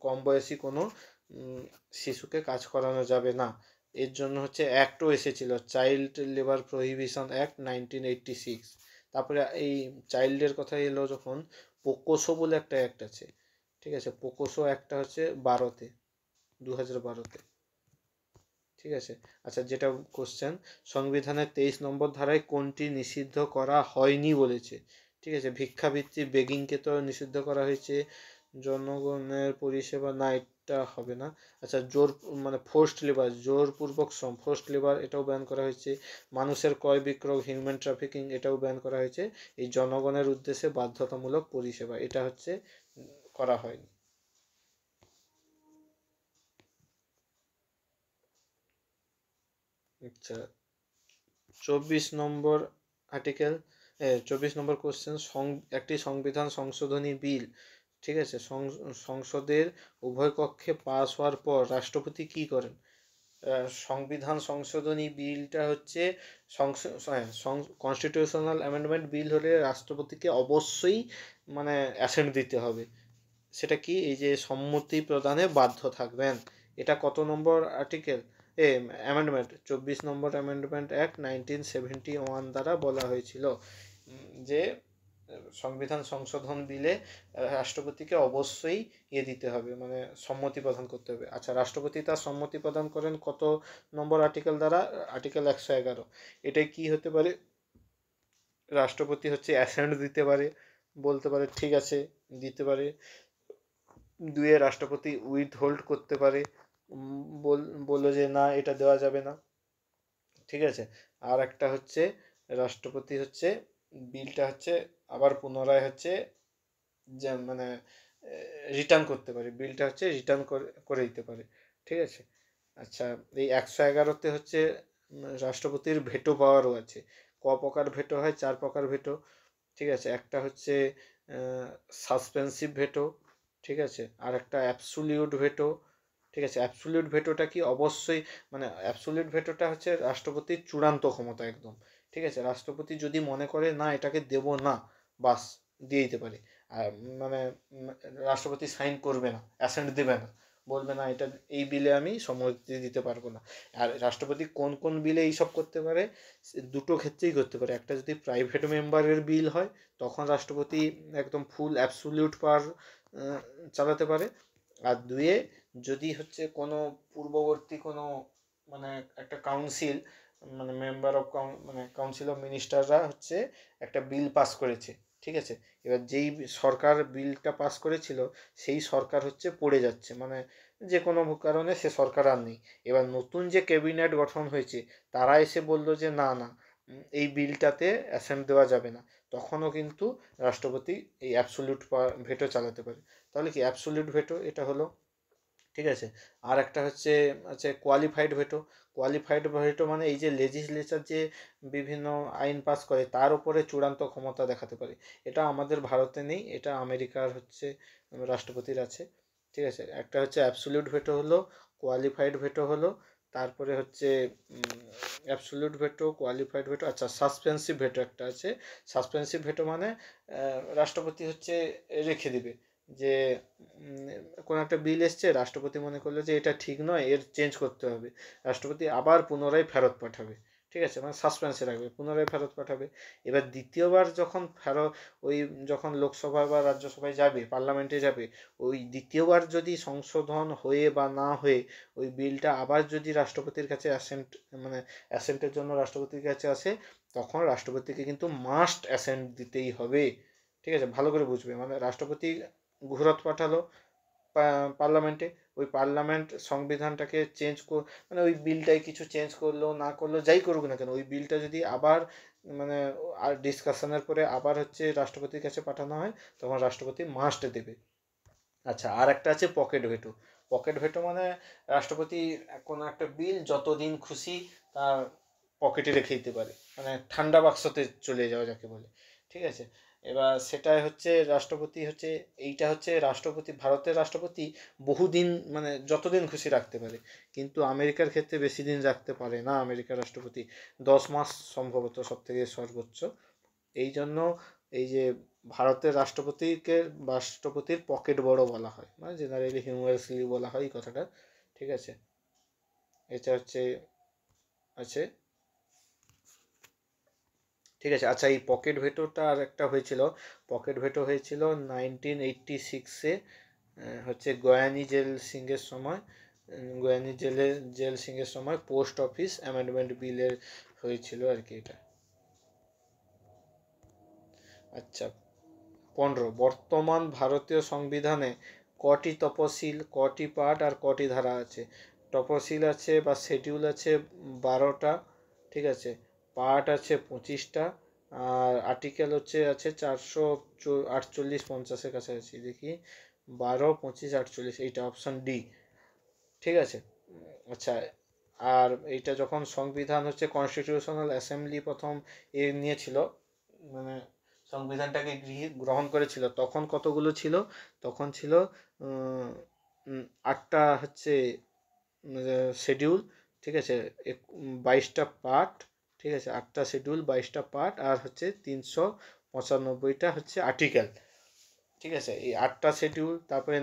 কম বয়সী কোনো শিশুকে কাজ করানো যাবে না। এর জন্য হচ্ছে অ্যাক্টও এসেছিল, চাইল্ড লেবার প্রহিবিশন অ্যাক্ট 1986। তারপরে এই চাইল্ডের কথা এলো যখন, পোকোসো বলে একটা অ্যাক্ট আছে। ঠিক আছে, পোকোসো অ্যাক্টটা হচ্ছে 2012-তে। ঠিক আছে, আচ্ছা, যেটা কোশ্চেন, সংবিধানের 23 নম্বর ধারায় কোনটি নিষিদ্ধ করা হয়নি বলেছে? ঠিক আছে, ভিক্ষাবৃত্তি, বেগিংকে তো নিষিদ্ধ করা হয়েছে, জনগণের পরিষেবা না, এটা হবে না। আচ্ছা, মানে ফোর্সড লেবার, জোরপূর্বক শ্রম, ফোর্সড লেবার, এটাও ব্যান করা হয়েছে। মানুষের ক্রয় বিক্রয়, হিউম্যান ট্রাফিকিং, এটাও ব্যান করা হয়েছে। এই জনগণের উদ্দেশ্যে বাধ্যতামূলক পরিষেবা, এটা হচ্ছে করা হয়নি। আচ্ছা, 24 নম্বর আর্টিকেল, 24 নম্বর কোশ্চেন, একটি সংবিধান সংশোধনী বিল, ঠিক আছে, সংসদের উভয় কক্ষে পাস হওয়ার পর রাষ্ট্রপতি কি করেন? সংবিধান সংশোধনী বিলটা হচ্ছে কনস্টিটিউশনাল অ্যামেন্ডমেন্ট বিল হলে রাষ্ট্রপতিকে অবশ্যই মানে অ্যাসেন্ট দিতে হবে। সেটা কি? এই যে সম্মতি প্রদানে বাধ্য থাকবেন। এটা কত নম্বর আর্টিকেল, অ্যামেন্ডমেন্ট? 24 নম্বর অ্যামেন্ডমেন্ট অ্যাক্ট 1971 দ্বারা বলা হয়েছিল যে সংবিধান সংশোধন বিলে রাষ্ট্রপতিকে অবশ্যই দিতে হবে, মানে সম্মতি প্রদান করতে হবে। আচ্ছা, রাষ্ট্রপতি তার সম্মতি প্রদান করেন কত নম্বর আর্টিকেল দ্বারা? আর্টিকেল 111। এটাই কি হতে পারে? রাষ্ট্রপতি হচ্ছে অ্যাসেন্ট দিতে পারে, বলতে পারে ঠিক আছে, দিতে পারে। দুয়ে রাষ্ট্রপতি উইথ হোল্ড করতে পারে, বললো যে না, এটা দেওয়া যাবে না। ঠিক আছে, আর একটা হচ্ছে রাষ্ট্রপতি হচ্ছে বিলটা হচ্ছে আবার পুনরায় হচ্ছে যে মানে রিটার্ন করতে পারে, বিলটা হচ্ছে রিটার্ন করে দিতে পারে। ঠিক আছে, আচ্ছা, এই 111-তে হচ্ছে রাষ্ট্রপতির ভেটো পাওয়ারও আছে। ক প্রকার ভেটো হয়? 4 প্রকার ভেটো, ঠিক আছে। একটা হচ্ছে সাসপেন্সিভ ভেটো, ঠিক আছে, আর একটা অ্যাবসোলিউট ভেটো, ঠিক আছে। অ্যাবসোলিউট ভেটোটা কি? অবশ্যই মানে অ্যাবসোলিউট ভেটোটা হচ্ছে রাষ্ট্রপতির চূড়ান্ত ক্ষমতা একদম, ঠিক আছে। রাষ্ট্রপতি যদি মনে করে না এটাকে দেব না, বাস দিয়ে দিতে পারে। আর মানে রাষ্ট্রপতি সাইন করবে না, অ্যাসেন্ট দেবে না, বলবে না এটা এই বিলে আমি সম্মতি দিতে পারবো না। আর রাষ্ট্রপতি কোন কোন বিলে এইসব করতে পারে? দুটো ক্ষেত্রেই করতে পারে। একটা যদি প্রাইভেট মেম্বারের বিল হয়, তখন রাষ্ট্রপতি একদম ফুল অ্যাবসোলিউট পাওয়ার চালাতে পারে। আর দুয়ে যদি হচ্ছে কোনো পূর্ববর্তী কোনো মানে একটা কাউন্সিল, মানে মেম্বার অফ মানে কাউন্সিল অফ মিনিস্টাররা হচ্ছে একটা বিল পাস করেছে, ঠিক আছে। এবার যেই সরকার বিলটা পাস করেছিল সেই সরকার হচ্ছে পড়ে যাচ্ছে, মানে যে কোনো কারণে সে সরকার আর নেই। এবার নতুন যে ক্যাবিনেট গঠন হয়েছে তারা এসে বলল যে না না, এই বিলটাতে অ্যাসেন্ট দেওয়া যাবে না, তখনও কিন্তু রাষ্ট্রপতি এই অ্যাবসোলিউট ভেটো চালাতে পারে। তাহলে কি অ্যাবসোলিউট ভেটো এটা হলো, ঠিক আছে। আর একটা হচ্ছে আছে কোয়ালিফাইড ভেটো। কোয়ালিফাইড ভেটো মানে এই যে লেজিসলেচার যে বিভিন্ন আইন পাস করে তার উপরে চূড়ান্ত ক্ষমতা দেখাতে পারে। এটা আমাদের ভারতে নেই, এটা আমেরিকার হচ্ছে রাষ্ট্রপতির আছে, ঠিক আছে। একটা হচ্ছে অ্যাবসোলিউট ভেটো হলো, কোয়ালিফাইড ভেটো হলো, তারপরে হচ্ছে অ্যাবসোলিউট ভেটো, কোয়ালিফাইড ভেটো, আচ্ছা সাসপেন্সিভ ভেটো একটা আছে। সাসপেন্সিভ ভেটো মানে রাষ্ট্রপতি হচ্ছে রেখে দিবে যে কোনো একটা বিল এসছে, রাষ্ট্রপতি মনে করলো যে এটা ঠিক নয়, এর চেঞ্জ করতে হবে, রাষ্ট্রপতি আবার পুনরায় ফেরত পাঠাবে, ঠিক আছে, মানে সাসপেন্সে রাখবে, পুনরায় ফেরত পাঠাবে। এবার দ্বিতীয়বার যখন ওই যখন লোকসভা বা রাজ্যসভায় যাবে, পার্লামেন্টে যাবে, ওই দ্বিতীয়বার যদি সংশোধন হয়ে বা না হয়ে ওই বিলটা আবার যদি রাষ্ট্রপতির কাছে অ্যাসেন্ট মানে অ্যাসেন্টের জন্য রাষ্ট্রপতির কাছে আসে, তখন রাষ্ট্রপতিকে কিন্তু মাস্ট অ্যাসেন্ট দিতেই হবে, ঠিক আছে। ভালো করে বুঝবে, মানে রাষ্ট্রপতি ঘুরত পাঠালো পার্লামেন্টে, ওই পার্লামেন্ট সংবিধানটাকে চেঞ্জ মানে ওই বিলটাই কিছু চেঞ্জ করলো না করলো যাই করুক না কেন, ওই বিলটা যদি আবার মানে আর ডিসকাশনের পরে আবার হচ্ছে রাষ্ট্রপতির কাছে পাঠানো হয়, তখন রাষ্ট্রপতি মাস্ট দেবে। আচ্ছা, আর একটা আছে পকেট ভেটো। পকেট ভেটো মানে রাষ্ট্রপতি কোনো একটা বিল যতদিন খুশি তার পকেটে রেখে দিতে পারে, মানে ঠান্ডা বাক্সতে চলে যাওয়া যাকে বলে, ঠিক আছে। এবার সেটাই হচ্ছে রাষ্ট্রপতি হচ্ছে, এইটা হচ্ছে রাষ্ট্রপতি, ভারতের রাষ্ট্রপতি বহুদিন মানে যতদিন খুশি রাখতে পারে, কিন্তু আমেরিকার ক্ষেত্রে বেশি দিন রাখতে পারে না আমেরিকার রাষ্ট্রপতি, 10 মাস সম্ভবত সব থেকে সর্বোচ্চ। এই জন্য এই যে ভারতের রাষ্ট্রপতির পকেট বড় বলা হয়, মানে জেনারেলি হিউমারাসলি বলা হয় এই কথাটা, ঠিক আছে। এটা হচ্ছে আছে, ঠিক আছে। আচ্ছা, এই পকেট ভেটোটা আর একটা হয়েছিল, পকেট ভেটো হয়েছিল 1986-এ, হচ্ছে গয়ানি জেল সিংয়ের সময়, গয়ানি জেল সিংয়ের সময় পোস্ট অফিস অ্যামেন্ডমেন্ট বিলের হয়েছিল আর কি এটা। আচ্ছা, 15, বর্তমান ভারতীয় সংবিধানে কটি তপশিল, কটি পার্ট আর কটি ধারা আছে? তপশিল আছে বা শিডিউল আছে 12টা, ঠিক আছে। পার্ট আছে 25টা, আর আর্টিকেল হচ্ছে আছে 448 50-এর কাছাকাছি, দেখি 12, 25, 48, এইটা অপশান ডি, ঠিক আছে। আচ্ছা, আর এইটা যখন সংবিধান হচ্ছে কনস্টিটিউশনাল অ্যাসেম্বলি প্রথম নিয়েছিল, মানে সংবিধানটাকে গ্রহণ করেছিল, তখন কতগুলো ছিল? তখন ছিল 8টা হচ্ছে শিডিউল, ঠিক আছে, 22টা পার্ট, ঠিক আছে, 8টা শিডিউল, 22টা পার্ট, আর হচ্ছে 395টা হচ্ছে আর্টিকেল, ঠিক আছে। এই 8টা শিডিউল, তারপরে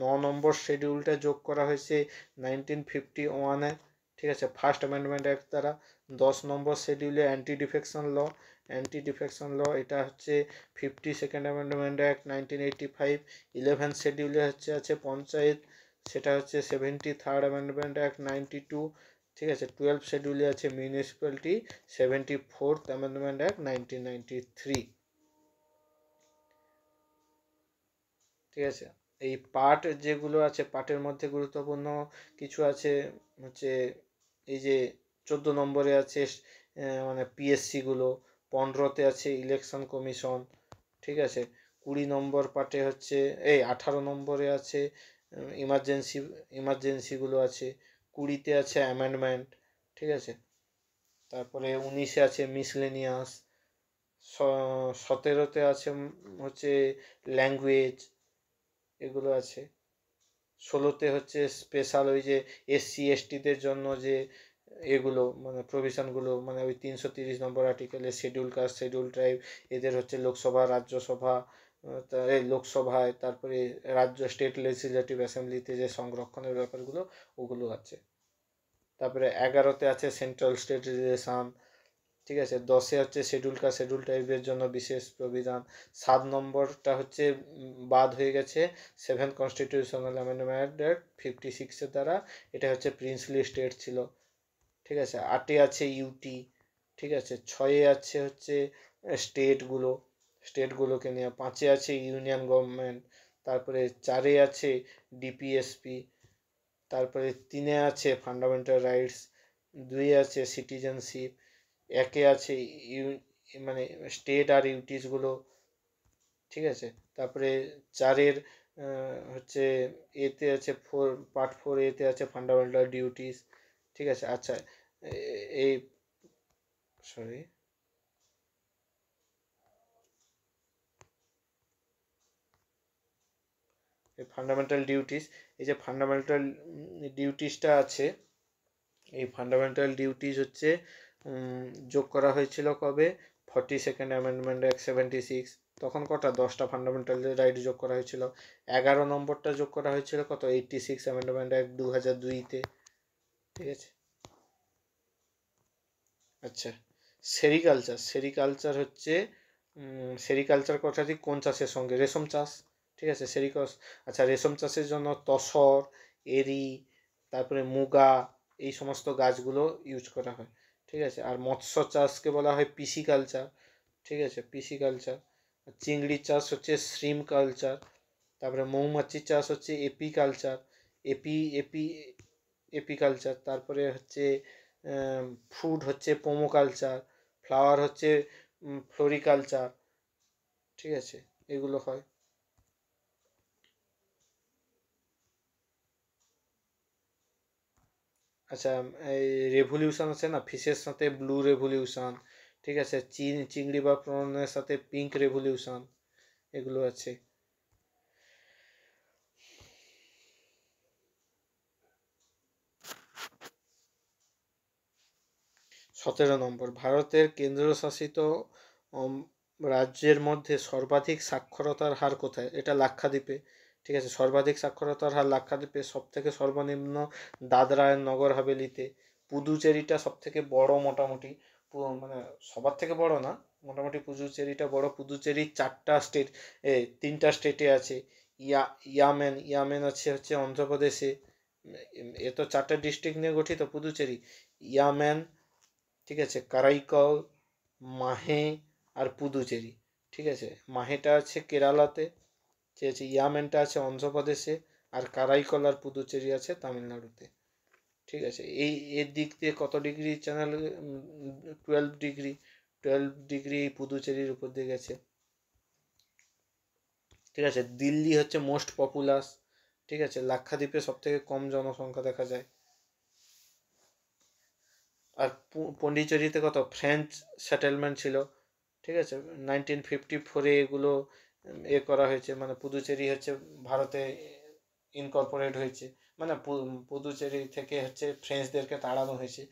9 নম্বর শিডিউলটা যোগ করা হয়েছে 1951-এ, ঠিক আছে, ফার্স্ট অ্যামেন্ডমেন্ট অ্যাক্ট দ্বারা। 10 নম্বর শিডিউলে অ্যান্টি ডিফেকশন ল, এটা হচ্ছে 52nd অ্যামেন্ডমেন্ট অ্যাক্ট 1985। 11th শিডিউলে হচ্ছে আছে পঞ্চায়েত, সেটা হচ্ছে 73rd অ্যামেন্ডমেন্ট অ্যাক্ট 92, ঠিক আছে। 12 শিডিউলে আছে মিউনিসিপ্যালিটি, 74th অ্যামেন্ডমেন্ট অ্যাক্ট 1993, ঠিক আছে। এই পার্ট যেগুলো আছে, পার্টের মধ্যে গুরুত্বপূর্ণ কিছু আছে হচ্ছে এই যে 14 নম্বরে আছে মানে পিএসসিগুলো, 15তে আছে ইলেকশন কমিশন, ঠিক আছে। 20 নম্বর পার্টে হচ্ছে 18 নম্বরে আছে ইমার্জেন্সিগুলো আছে, 20তে আছে অ্যামেন্ডমেন্ট, ঠিক আছে। তারপরে 19-এ আছে মিসলেনিয়াস, 17-তে আছে হচ্ছে ল্যাঙ্গুয়েজ, এগুলো আছে। 16-তে হচ্ছে স্পেশাল ওই যে SC ST-দের জন্য যে এগুলো মানে প্রভিশনগুলো, মানে ওই 330 নম্বর আর্টিকেলে শিডিউল কাস্ট শিডিউল ট্রাইব এদের হচ্ছে লোকসভা রাজ্যসভা, এই লোকসভায়, তারপরে রাজ্য স্টেট লেজিসলেটিভ অ্যাসেম্বলিতে যে সংরক্ষণের ব্যাপারগুলো ওগুলো আছে। তারপরে 11-তে আছে সেন্ট্রাল স্টেট রিলেশন, ঠিক আছে। 10-এ হচ্ছে শিডিউল কাস্ট শিডিউল ট্রাইবের জন্য বিশেষ প্রবিধান। 7 নম্বরটা হচ্ছে বাদ হয়ে গেছে 7th কনস্টিটিউশনাল অ্যামেন্ডমেন্ট অ্যাক্ট 56-এর দ্বারা, এটা হচ্ছে প্রিন্সলি স্টেট ছিল, ঠিক আছে। 8-এ আছে ইউটি, ঠিক আছে। 6-এ আছে হচ্ছে স্টেটগুলোকে নিয়ে। 5-এ আছে ইউনিয়ন গভর্নমেন্ট, তারপরে 4-এ আছে ডিপিএসপি, তারপরে 3-এ আছে ফান্ডামেন্টাল রাইটস, 2-এ আছে সিটিজেনশিপ, 1-এ আছে মানে স্টেট আর ইউটিসগুলো, ঠিক আছে। তারপরে 4-এর হচ্ছে এতে আছে পার্ট 4 এতে আছে ফান্ডামেন্টাল ডিউটিস, ঠিক আছে। আচ্ছা, এই সরি ফান্ডামেন্টাল ডিউটিস, এই যে ফান্ডামেন্টাল ডিউটিসটা আছে, এই ফান্ডামেন্টাল ডিউটিস হচ্ছে যোগ করা হয়েছিল কবে? 42nd অ্যামেন্ডমেন্ট অ্যাক্ট 76, তখন কটা? 10টা ফান্ডামেন্টাল রাইট যোগ করা হয়েছিল। 11 নম্বরটা যোগ করা হয়েছিল কত? 86 অ্যামেন্ডমেন্ট অ্যাক্ট 2002-তে, ঠিক আছে। আচ্ছা, সেরিকালচার হচ্ছে সেরিকালচার কথাটি কোন চাষের সঙ্গে? রেশম চাষ, ঠিক আছে। আচ্ছা, রেশম চাষের জন্য তসর, এরি, তারপরে মুগা, এই সমস্ত গাছগুলো ইউজ করা হয়, ঠিক আছে। আর মৎস্য চাষকে বলা হয় পিসিকালচার, ঠিক আছে, পিসিকালচার। চিংড়ি চাষ হচ্ছে শ্রিম কালচার, তারপরে মৌমাছি চাষ হচ্ছে এপিকালচার, এপি এপি এপিকালচার। তারপরে হচ্ছে ফ্রুট হচ্ছে পোমোকালচার, ফ্লাওয়ার হচ্ছে ফ্লোরিকালচার, ঠিক আছে, এগুলো হয়। আচ্ছা, এই রেভলিউশন আছে না, ফিশের সাথে ব্লু রেভলিউশন, ঠিক আছে, চিংড়ি বা প্রনের সাথে পিঙ্ক রেভলিউশন, এগুলো আছে। 17 নম্বর, ভারতের কেন্দ্রশাসিত রাজ্যের মধ্যে সর্বাধিক সাক্ষরতার হার কোথায়? এটা লাক্ষাদ্বীপে, ঠিক আছে। সর্বাধিক সাক্ষরতার হার লাক্ষাদ্বীপে, সব থেকে সর্বনিম্ন দাদরা আর নগর হাভেলিতে। পুদুচেরিটা সব থেকে বড় মোটামুটি, মানে সবার থেকে বড় না, মোটামুটি পুদুচেরিটা বড়। পুদুচেরির 3টা স্টেটে আছে। ইয়ামেন হচ্ছে অন্ধ্রপ্রদেশে। এ তো 4টা ডিস্ট্রিক্ট নিয়ে গঠিত পুদুচেরি। ইয়ামেন, ঠিক আছে, কারাইকল, মাহে আর পুদুচেরি, ঠিক আছে। মাহেটা আছে কেরালাতে, ঠিক আছে, ইয়ামেনটা আছে অন্ধ্রপ্রদেশে, আর কারাইকল আর পুদুচেরি আছে তামিলনাড়ুতে, ঠিক আছে। এর দিক দিয়ে কত ডিগ্রি চ্যানেল? 12 ডিগ্রি, 12 ডিগ্রি পুদুচেরির উপর দিয়ে গেছে, ঠিক আছে। দিল্লি হচ্ছে মোস্ট পপুলাস, ঠিক আছে, লাক্ষাদ্বীপে সব থেকে কম জনসংখ্যা দেখা যায়। আর পন্ডিচেরিতে কত? ফ্রেঞ্চ সেটেলমেন্ট ছিল, ঠিক আছে। 1954-এ এগুলো করা হয়েছে, মানে পুদুচেরি হচ্ছে ভারতে ইনকর্পোরেট হয়েছে, মানে পুদুচেরি থেকে হচ্ছে ফ্রেঞ্চদেরকে তাড়ানো হয়েছে,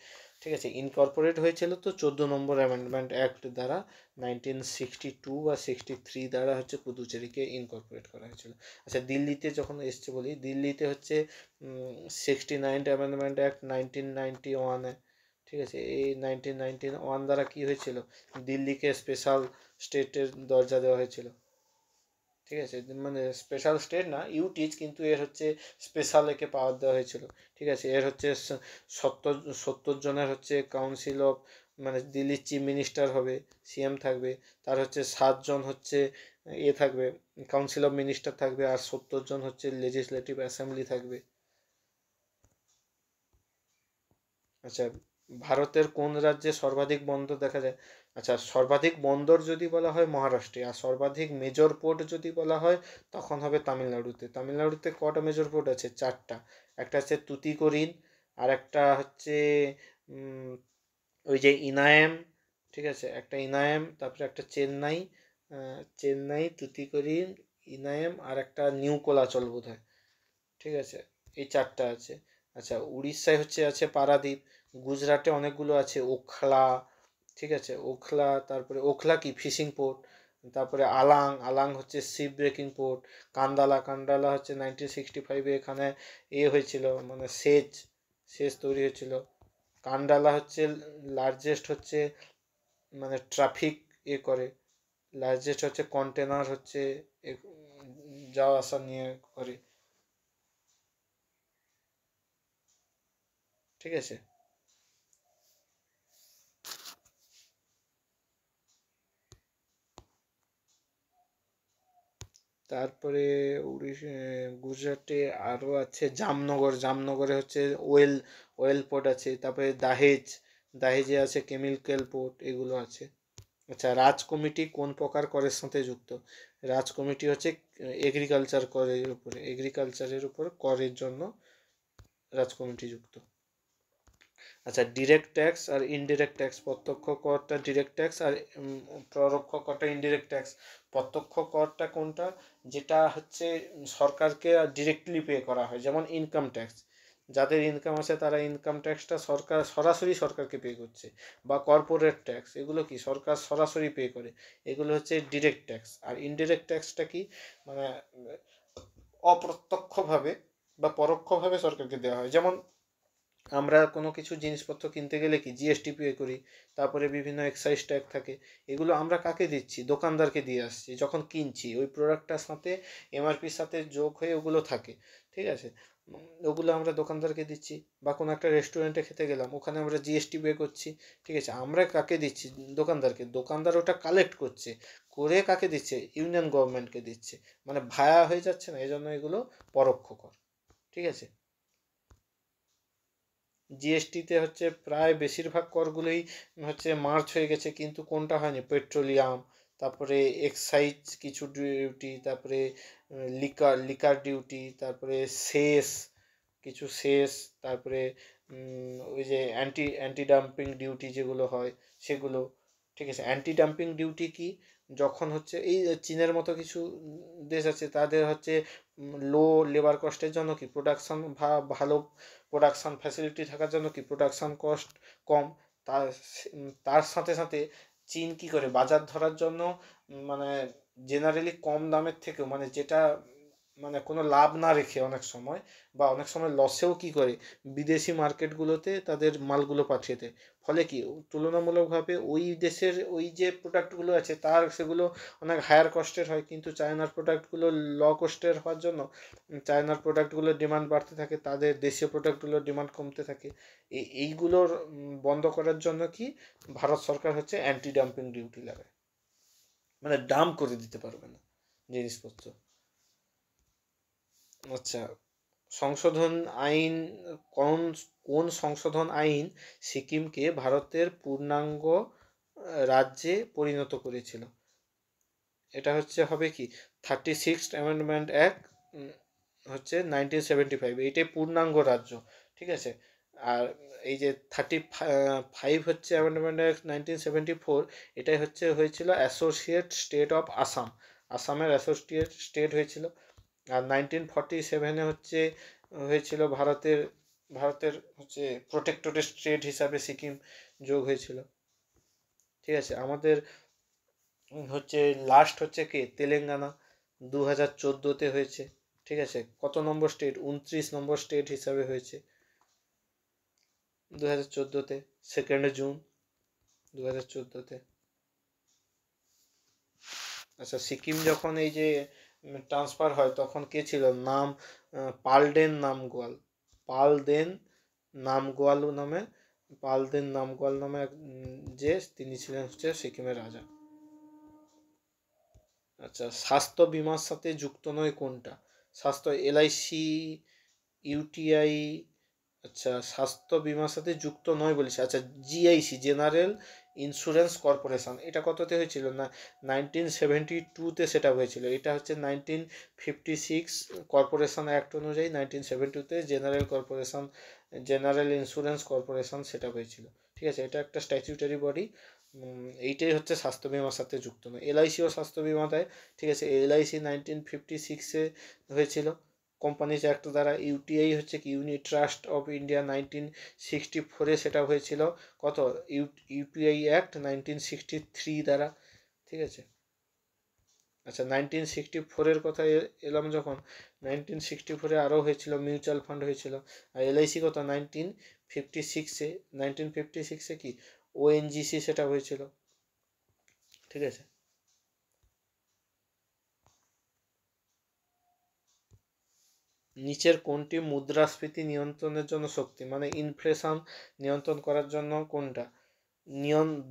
ঠিক আছে। ইনকর্পোরেট হয়েছিল তো 14 নম্বর অ্যামেন্ডমেন্ট অ্যাক্ট দ্বারা, 1962 বা 63 দ্বারা হচ্ছে পুদুচেরিকে ইনকর্পোরেট করা হয়েছিল। আচ্ছা, দিল্লিতে যখন এসছে বলি, দিল্লিতে হচ্ছে 69 অ্যামেন্ডমেন্ট অ্যাক্ট 1991-এ, ঠিক আছে। এই 1991 দ্বারা কি হয়েছিল? দিল্লিকে স্পেশাল স্টেটের দরজা দেওয়া হয়েছিল, ঠিক আছে। মানে স্পেশাল স্টেট না, ইউটিজ, কিন্তু এর হচ্ছে স্পেশাল একে পাওয়ার দেওয়া হয়েছিল, ঠিক আছে। এর হচ্ছে 70 জনের হচ্ছে কাউন্সিল অফ, মানে দিল্লির চিফ মিনিস্টার হবে, সিএম থাকবে, তার হচ্ছে 7 জন হচ্ছে থাকবে, কাউন্সিল অফ মিনিস্টার থাকবে, আর 70 জন হচ্ছে লেজিসলেটিভ অ্যাসেম্বলি থাকবে। আচ্ছা, ভারতের কোন রাজ্যে সর্বাধিক বন্দর দেখা যায়? আচ্ছা, সর্বাধিক বন্দর যদি বলা হয় মহারাষ্ট্রে, আর সর্বাধিক মেজর পোর্ট যদি বলা হয় তখন হবে তামিলনাড়ুতে। তামিলনাড়ুতে কটা মেজর পোর্ট আছে? 4টা। একটা হচ্ছে তুতিকোরিন, আর একটা হচ্ছে ওই যে ইনায়েম, ঠিক আছে, একটা ইনায়েম, তারপরে একটা চেন্নাই, চেন্নাই, তুতিকোরিন, ইনায়েম, আর একটা নিউ কোলাচল বোধ হয়, ঠিক আছে, এই চারটা আছে। আচ্ছা, উড়িষ্যায় হচ্ছে আছে পারাদ্বীপ, গুজরাটে অনেকগুলো আছে, ওখলা, ঠিক আছে, ওখলা, তারপরে ওখলা কি ফিশিং পোর্ট, তারপরে আলাং, আলাং হচ্ছে ship breaking port, Kandla, Kandla হচ্ছে 1965-এ এখানে হয়েছিল, মানে সেচ সেচ তৈরি হয়েছিল। কান্ডালা হচ্ছে লার্জেস্ট হচ্ছে, মানে ট্রাফিক করে, লার্জেস্ট হচ্ছে কন্টেনার হচ্ছে যাওয়া আসা নিয়ে করে, ঠিক আছে। তারপরে গুজরাটে আরও আছে জামনগর, জামনগরে হচ্ছে ওয়েল ওয়েল পোর্ট আছে, তারপরে দাহেজ, দাহেজে আছে কেমিক্যাল পোর্ট, এগুলো আছে। আচ্ছা, রাজ কমিটি কোন প্রকার করের সাথে যুক্ত? রাজ কমিটি হচ্ছে এগ্রিকালচার করের উপরে, এগ্রিকালচারের উপর করের জন্য রাজ কমিটি যুক্ত। আচ্ছা, ডিরেক্ট ট্যাক্স আর ইনডিরেক্ট ট্যাক্স, প্রত্যক্ষ করটা ডিরেক্ট ট্যাক্স আর পরোক্ষ করটা ইনডিরেক্ট ট্যাক্স। প্রত্যক্ষ করটা কোনটা, যেটা হচ্ছে সরকারকে ডিরেক্টলি পে করা হয়, যেমন ইনকাম ট্যাক্স, যাদের ইনকাম আছে তারা ইনকাম ট্যাক্সটা সরকার সরাসরি সরকারকে পে করছে, বা কর্পোরেট ট্যাক্স, এগুলো কি সরকার সরাসরি পে করে, এগুলো হচ্ছে ডিরেক্ট ট্যাক্স। আর ইনডিরেক্ট ট্যাক্সটা কি, মানে অপ্রত্যক্ষভাবে বা পরোক্ষভাবে সরকারকে দেওয়া হয়, যেমন আমরা কোনো কিছু জিনিসপত্র কিনতে গেলে কি জিএসটি পে করি, তারপরে বিভিন্ন এক্সাইজ ট্যাক্স থাকে, এগুলো আমরা কাকে দিচ্ছি, দোকানদারকে দিয়ে আসছি যখন কিনছি, ওই প্রোডাক্টটার সাথে এমআরপির সাথে যোগ হয়ে ওগুলো থাকে, ঠিক আছে, ওগুলো আমরা দোকানদারকে দিচ্ছি। বা কোনো একটা রেস্টুরেন্টে খেতে গেলাম, ওখানে আমরা জিএসটি পে করছি, ঠিক আছে, আমরা কাকে দিচ্ছি, দোকানদারকে, দোকানদার ওটা কালেক্ট করছে, করে কাকে দিচ্ছে, ইউনিয়ন গভর্নমেন্টকে দিচ্ছে, মানে ভায়া হয়ে যাচ্ছে না, এই জন্য এগুলো পরোক্ষ কর, ঠিক আছে। জিএসটিতে হচ্ছে প্রায় বেশিরভাগ করগুলোই হচ্ছে মার্চ হয়ে গেছে, কিন্তু কোনটা হয়নি, পেট্রোলিয়াম, তারপরে এক্সাইজ কিছু ডিউটি, তারপরে লিকার লিকার ডিউটি, তারপরে সেস কিছু সেস, তারপরে ওই যে অ্যান্টি ডাম্পিং ডিউটি যেগুলো হয় সেগুলো, ঠিক আছে। অ্যান্টি ডাম্পিং ডিউটি কি, যখন হচ্ছে এই চীনের মতো কিছু দেশ আছে, তাদের হচ্ছে লো লেবার কস্টের জন্য কি প্রোডাকশন ভালো প্রোডাকশান ফ্যাসিলিটি থাকার জন্য কি প্রোডাকশান কস্ট কম, তার তার সাথে সাথে চীন কি করে বাজার ধরার জন্য, মানে জেনারেলি কম দামের থেকেও, মানে যেটা মানে কোনো লাভ না রেখে অনেক সময়, বা অনেক সময় লসেও কি করে বিদেশি মার্কেটগুলোতে তাদের মালগুলো পাঠিয়ে দেয়, ফলে কি তুলনামূলকভাবে ওই দেশের ওই যে প্রোডাক্টগুলো আছে তার সেগুলো অনেক হায়ার কস্টের হয়, কিন্তু চায়নার প্রোডাক্টগুলো ল কস্টের হওয়ার জন্য চায়নার প্রোডাক্টগুলোর ডিমান্ড বাড়তে থাকে, তাদের দেশীয় প্রোডাক্টগুলোর ডিমান্ড কমতে থাকে। এইগুলোর বন্ধ করার জন্য কি ভারত সরকার হচ্ছে অ্যান্টি ডাম্পিং ডিউটি লাগায়, মানে ডাম্প করে দিতে পারবে না জিনিসপত্র। আচ্ছা, সংশোধন আইন, কোন কোন সংশোধন আইন সিকিমকে ভারতের পূর্ণাঙ্গ রাজ্যে পরিণত করেছিল? এটা হচ্ছে হবে কি 36th অ্যামেন্ডমেন্ট অ্যাক্ট, হচ্ছে 1975, এইটাই পূর্ণাঙ্গ রাজ্য, ঠিক আছে। আর এই যে 35 হচ্ছে অ্যামেন্ডমেন্ট অ্যাক্ট 1974, এটাই হচ্ছে হয়েছিল অ্যাসোসিয়েট স্টেট অফ আসাম, আসামের অ্যাসোসিয়েট স্টেট হয়েছিল। আর 1947-এ হচ্ছে হয়েছিল ভারতের ভারতের হচ্ছে প্রোটেক্টরেট স্টেট হিসাবে সিকিম যোগ হয়েছিল, ঠিক আছে। আমাদের হচ্ছে লাস্ট হচ্ছে কে, তেলেঙ্গানা, 2014-তে হয়েছে, ঠিক আছে। কত নম্বর স্টেট, 29 নম্বর স্টেট হিসাবে হয়েছে 2014-তে, 2 জুন 2014-তে। আচ্ছা, সিকিম যখন এই যে ট্রান্সফার হয় তখন কে ছিল, নাম পালডেন নামগোয়াল, পালদেন নামগোয়াল নামে, পালদেন নামগোয়াল নামে যে তিনি ছিলেন হচ্ছে সিকিমের রাজা। আচ্ছা, স্বাস্থ্য বিমার সাথে যুক্ত নয় কোনটা, স্বাস্থ্য এলআইসি, ইউটিআই, আচ্ছা স্বাস্থ্য বিমার সাথে যুক্ত নয় বলেছে, আচ্ছা জিআইসি, জেনারেল ইন্স্যুরেন্স কর্পোরেশন, এটা কততে হয়েছিল না 1972-তে সেটা হয়েছিল। এটা হচ্ছে 1956 কর্পোরেশন অ্যাক্ট অনুযায়ী 1972-তে জেনারেল ইন্স্যুরেন্স কর্পোরেশন সেটা হয়েছিল। ঠিক আছে, এটা একটা স্ট্যাচুটারি বডি। এইটাই হচ্ছে স্বাস্থ্য বিমার সাথে যুক্ত নয়। এলআইসিও স্বাস্থ্য বিমা দেয়। ঠিক আছে, এলআইসি 1956-এ হয়েছিল কোম্পানিজ অ্যাক্ট দ্বারা। ইউটিআই হচ্ছে কি ইউনিট ট্রাস্ট অফ ইন্ডিয়া 1964-এ সেটা হয়েছিল কত ইউপিআই অ্যাক্ট 1963 দ্বারা। ঠিক আছে, আচ্ছা 1964-এর কথা এলাম যখন, 1964-এ আরও হয়েছিল মিউচুয়াল ফান্ড হয়েছিল। আর এলআইসি কত 1956-এ কি ওএনজিসি সেটা হয়েছিল। ঠিক আছে, নিচের কোনটি মুদ্রাস্ফীতি নিয়ন্ত্রণের জন্য শক্তি, মানে ইনফ্লেশন নিয়ন্ত্রণ করার জন্য কোনটা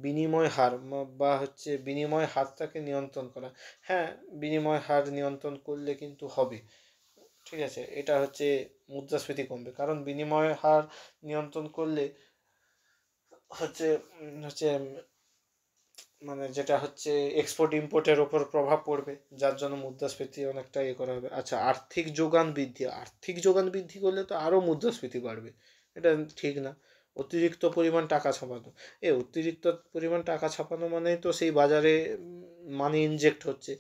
বিনিময় হার বা হচ্ছে বিনিময় হারটাকে নিয়ন্ত্রণ করা। হ্যাঁ, বিনিময় হার নিয়ন্ত্রণ করলে কিন্তু হবে। ঠিক আছে, এটা হচ্ছে মুদ্রাস্ফীতি কমবে, কারণ বিনিময় হার নিয়ন্ত্রণ করলে হচ্ছে হচ্ছে মানে যেটা হচ্ছে এক্সপোর্ট ইম্পোর্টের ওপর প্রভাব পড়বে, যার জন্য মুদ্রাস্ফীতি অনেকটা করা হবে। আচ্ছা, আর্থিক যোগান বৃদ্ধি করলে তো আরও মুদ্রাস্ফীতি বাড়বে, এটা ঠিক না। অতিরিক্ত পরিমাণ টাকা ছাপানো, অতিরিক্ত পরিমাণ টাকা ছাপানো মানে তো সেই বাজারে মানি ইনজেক্ট হচ্ছে,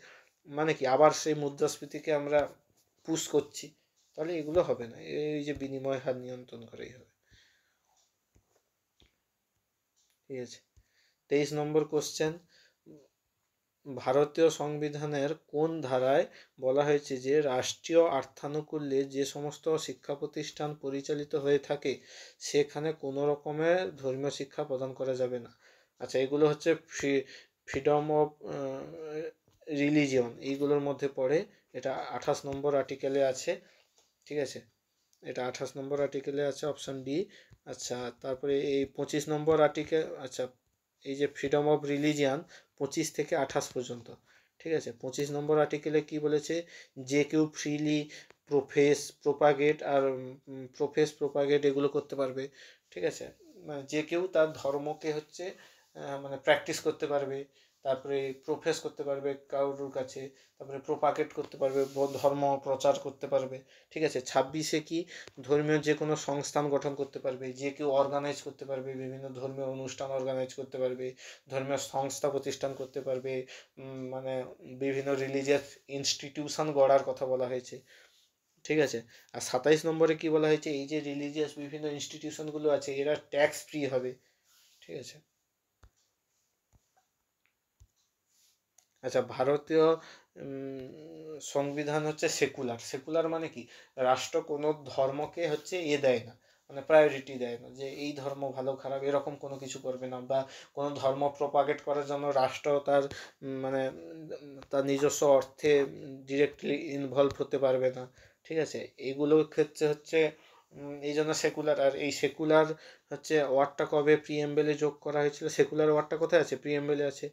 মানে কি আবার সেই মুদ্রাস্ফীতিকে আমরা পুশ করছি, তাহলে এগুলো হবে না। এই যে বিনিময় হার নিয়ন্ত্রণ করাই হবে। ঠিক আছে, 23 নম্বর কোশ্চেন, ভারতীয় সংবিধানের কোন ধারায় বলা হয়েছে যে রাষ্ট্রীয় অর্থানুকূল্যে যে সমস্ত শিক্ষা প্রতিষ্ঠান পরিচালিত হয়ে থাকে সেখানে কোনো রকমের ধর্মীয় শিক্ষা প্রদান করা যাবে না। আচ্ছা, এগুলো হচ্ছে ফ্রিডম অফ রিলিজিয়ন এইগুলোর মধ্যে পড়ে। এটা 28 নম্বর আর্টিকেলে আছে। ঠিক আছে, এটা 28 নম্বর আর্টিকেলে আছে, অপশান ডি। আচ্ছা, তারপরে এই 25 নম্বর আর্টিকেল, আচ্ছা এই যে ফ্রিডম অফ রিলিজিয়ান 25 থেকে 28 পর্যন্ত। ঠিক আছে, 25 নম্বর আর্টিকেলে কি বলেছে, যে কেউ ফ্রিলি প্রোপেস এগুলো করতে পারবে। ঠিক আছে, মানে যে কেউ তার ধর্মকে হচ্ছে মানে প্র্যাকটিস করতে পারবে, তারপরে প্রোফেস করতে পারবে কারোর কাছে, তারপরে প্রোপাগেট করতে পারবে, ধর্ম প্রচার করতে পারবে। ঠিক আছে, 26-এ কি ধর্মীয় যে কোনো সংস্থান গঠন করতে পারবে, যে কেউ অর্গানাইজ করতে পারবে, বিভিন্ন ধর্মীয় অনুষ্ঠান অর্গানাইজ করতে পারবে, ধর্মীয় সংস্থা প্রতিষ্ঠান করতে পারবে, মানে বিভিন্ন রিলিজিয়াস ইনস্টিটিউশন গড়ার কথা বলা হয়েছে। ঠিক আছে, আর 27 নম্বরে কি বলা হয়েছে, এই যে রিলিজিয়াস বিভিন্ন ইনস্টিটিউশনগুলো আছে এরা ট্যাক্স ফ্রি হবে। ঠিক আছে, আচ্ছা ভারতীয় সংবিধান হচ্ছে সেকুলার মানে কি রাষ্ট্র কোনো ধর্মকে হচ্ছে দেয় না, মানে প্রায়োরিটি দেয় না যে এই ধর্ম ভালো খারাপ এরকম কোনো কিছু করবে না, বা কোনো ধর্ম প্রপাগেট করার জন্য রাষ্ট্র তার মানে তার নিজস্ব অর্থে ডিরেক্টলি ইনভলভ হতে পারবে না। ঠিক আছে, এগুলোর ক্ষেত্রে হচ্ছে এই জন্য সেকুলার। আর এই সেকুলার হচ্ছে ওয়ার্ডটা কবে প্রিএমবেলে যোগ করা হয়েছিল, সেকুলার ওয়ার্ডটা কোথায় আছে, প্রিএমবেলে আছে।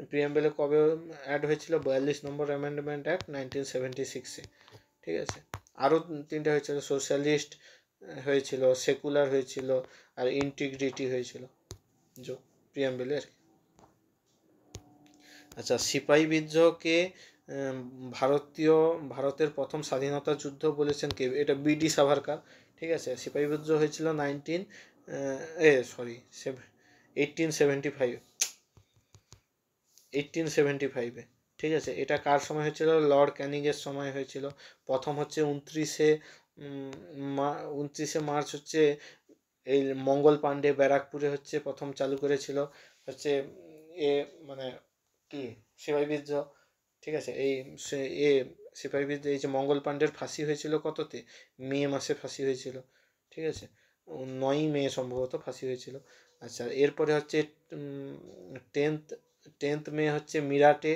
প্রিএমবেলে কবে অ্যাড হয়েছিল, 42 নম্বর অ্যামেন্ডমেন্ট অ্যাক্ট 1976-এ। ঠিক আছে, আরও তিনটে হয়েছিল, সোশ্যালিস্ট হয়েছিল, সেকুলার হয়েছিল, আর ইন্টিগ্রিটি হয়েছিল যোগ প্রিএমবেলে আর কি। আচ্ছা, সিপাহী বিদ্রোহকে ভারতের প্রথম স্বাধীনতা যুদ্ধ বলেছেন কে, এটা বিডি সাভারকার। ঠিক আছে, সিপাহী বিদ্রোহ হয়েছিল 1875-এ। ঠিক আছে, এটা কার সময় হয়েছিল, লর্ড ক্যানিংয়ের সময় হয়েছিল। প্রথম হচ্ছে 29শে মার্চ হচ্ছে এই মঙ্গল পাণ্ডে ব্যারাকপুরে হচ্ছে প্রথম চালু করেছিল হচ্ছে এ মানে কি সিপাহী বিদ্রোহ। ঠিক আছে, এই সিপাহী বিদ্রোহ, এই যে মঙ্গল পাণ্ডের ফাঁসি হয়েছিল কততে, মে মাসে ফাঁসি হয়েছিল। ঠিক আছে, 9ই মে সম্ভবত ফাঁসি হয়েছিল। আচ্ছা, এরপরে হচ্ছে 10th মে হচ্ছে মিরাটে।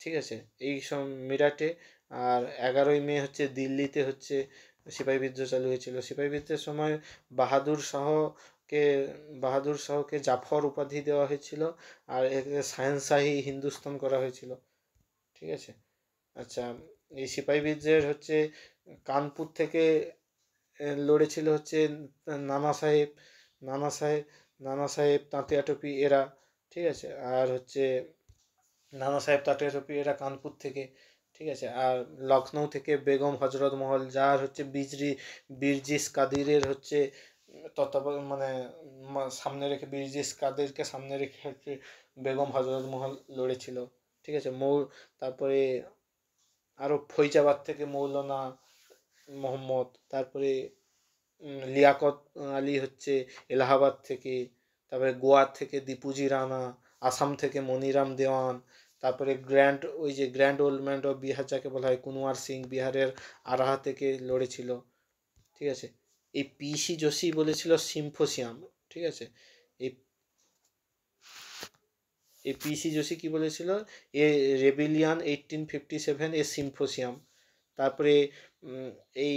ঠিক আছে, এই সব মিরাটে। আর 11ই মে হচ্ছে দিল্লিতে হচ্ছে সিপাহী বিদ্রোহ চালু হয়েছিল। সিপাহী বিদ্রোহের সময় বাহাদুর শাহকে জাফর উপাধি দেওয়া হয়েছিল, আর একে শাহেনশাহী হিন্দুস্তান করা হয়েছিল। ঠিক আছে, আচ্ছা এই সিপাহী বিদ্রোহের হচ্ছে কানপুর থেকে লড়েছিল হচ্ছে নানা সাহেব নানা সাহেব নানা সাহেব তাঁতিয়া টুপি এরা। ঠিক আছে। আর হচ্ছে নানা সাহেব তাঁতেরপি এরা কানপুর থেকে, ঠিক আছে। আর লখনৌ থেকে বেগম হজরত মহল, যার হচ্ছে বীরজিস কাদিরের হচ্ছে তত্ত্বাবধান মানে সামনে রেখে বীরজিস কাদিরকে সামনে রেখে হচ্ছে বেগম হজরত মহল লড়েছিল, ঠিক আছে। তারপরে আরও ফৈজাবাদ থেকে মৌলানা মোহাম্মদ, তারপরে লিয়াকত আলী হচ্ছে এলাহাবাদ থেকে, তারপরে গোয়া থেকে দীপুজি রানা, আসাম থেকে মনিরাম দেওয়ান, তারপরে grand old man of Bihar যাকে বলা হয় কুনওয়ার সিং বিহারের আরাহা থেকে লড়েছিল, ঠিক আছে। এই পিসি যোশী বলেছিল সিম্ফোসিয়াম, ঠিক আছে। এই এই পিসি যোশী কি বলেছিল, এ রেবিলিয়ান 1857 এ সিম্ফোসিয়াম। তারপরে এই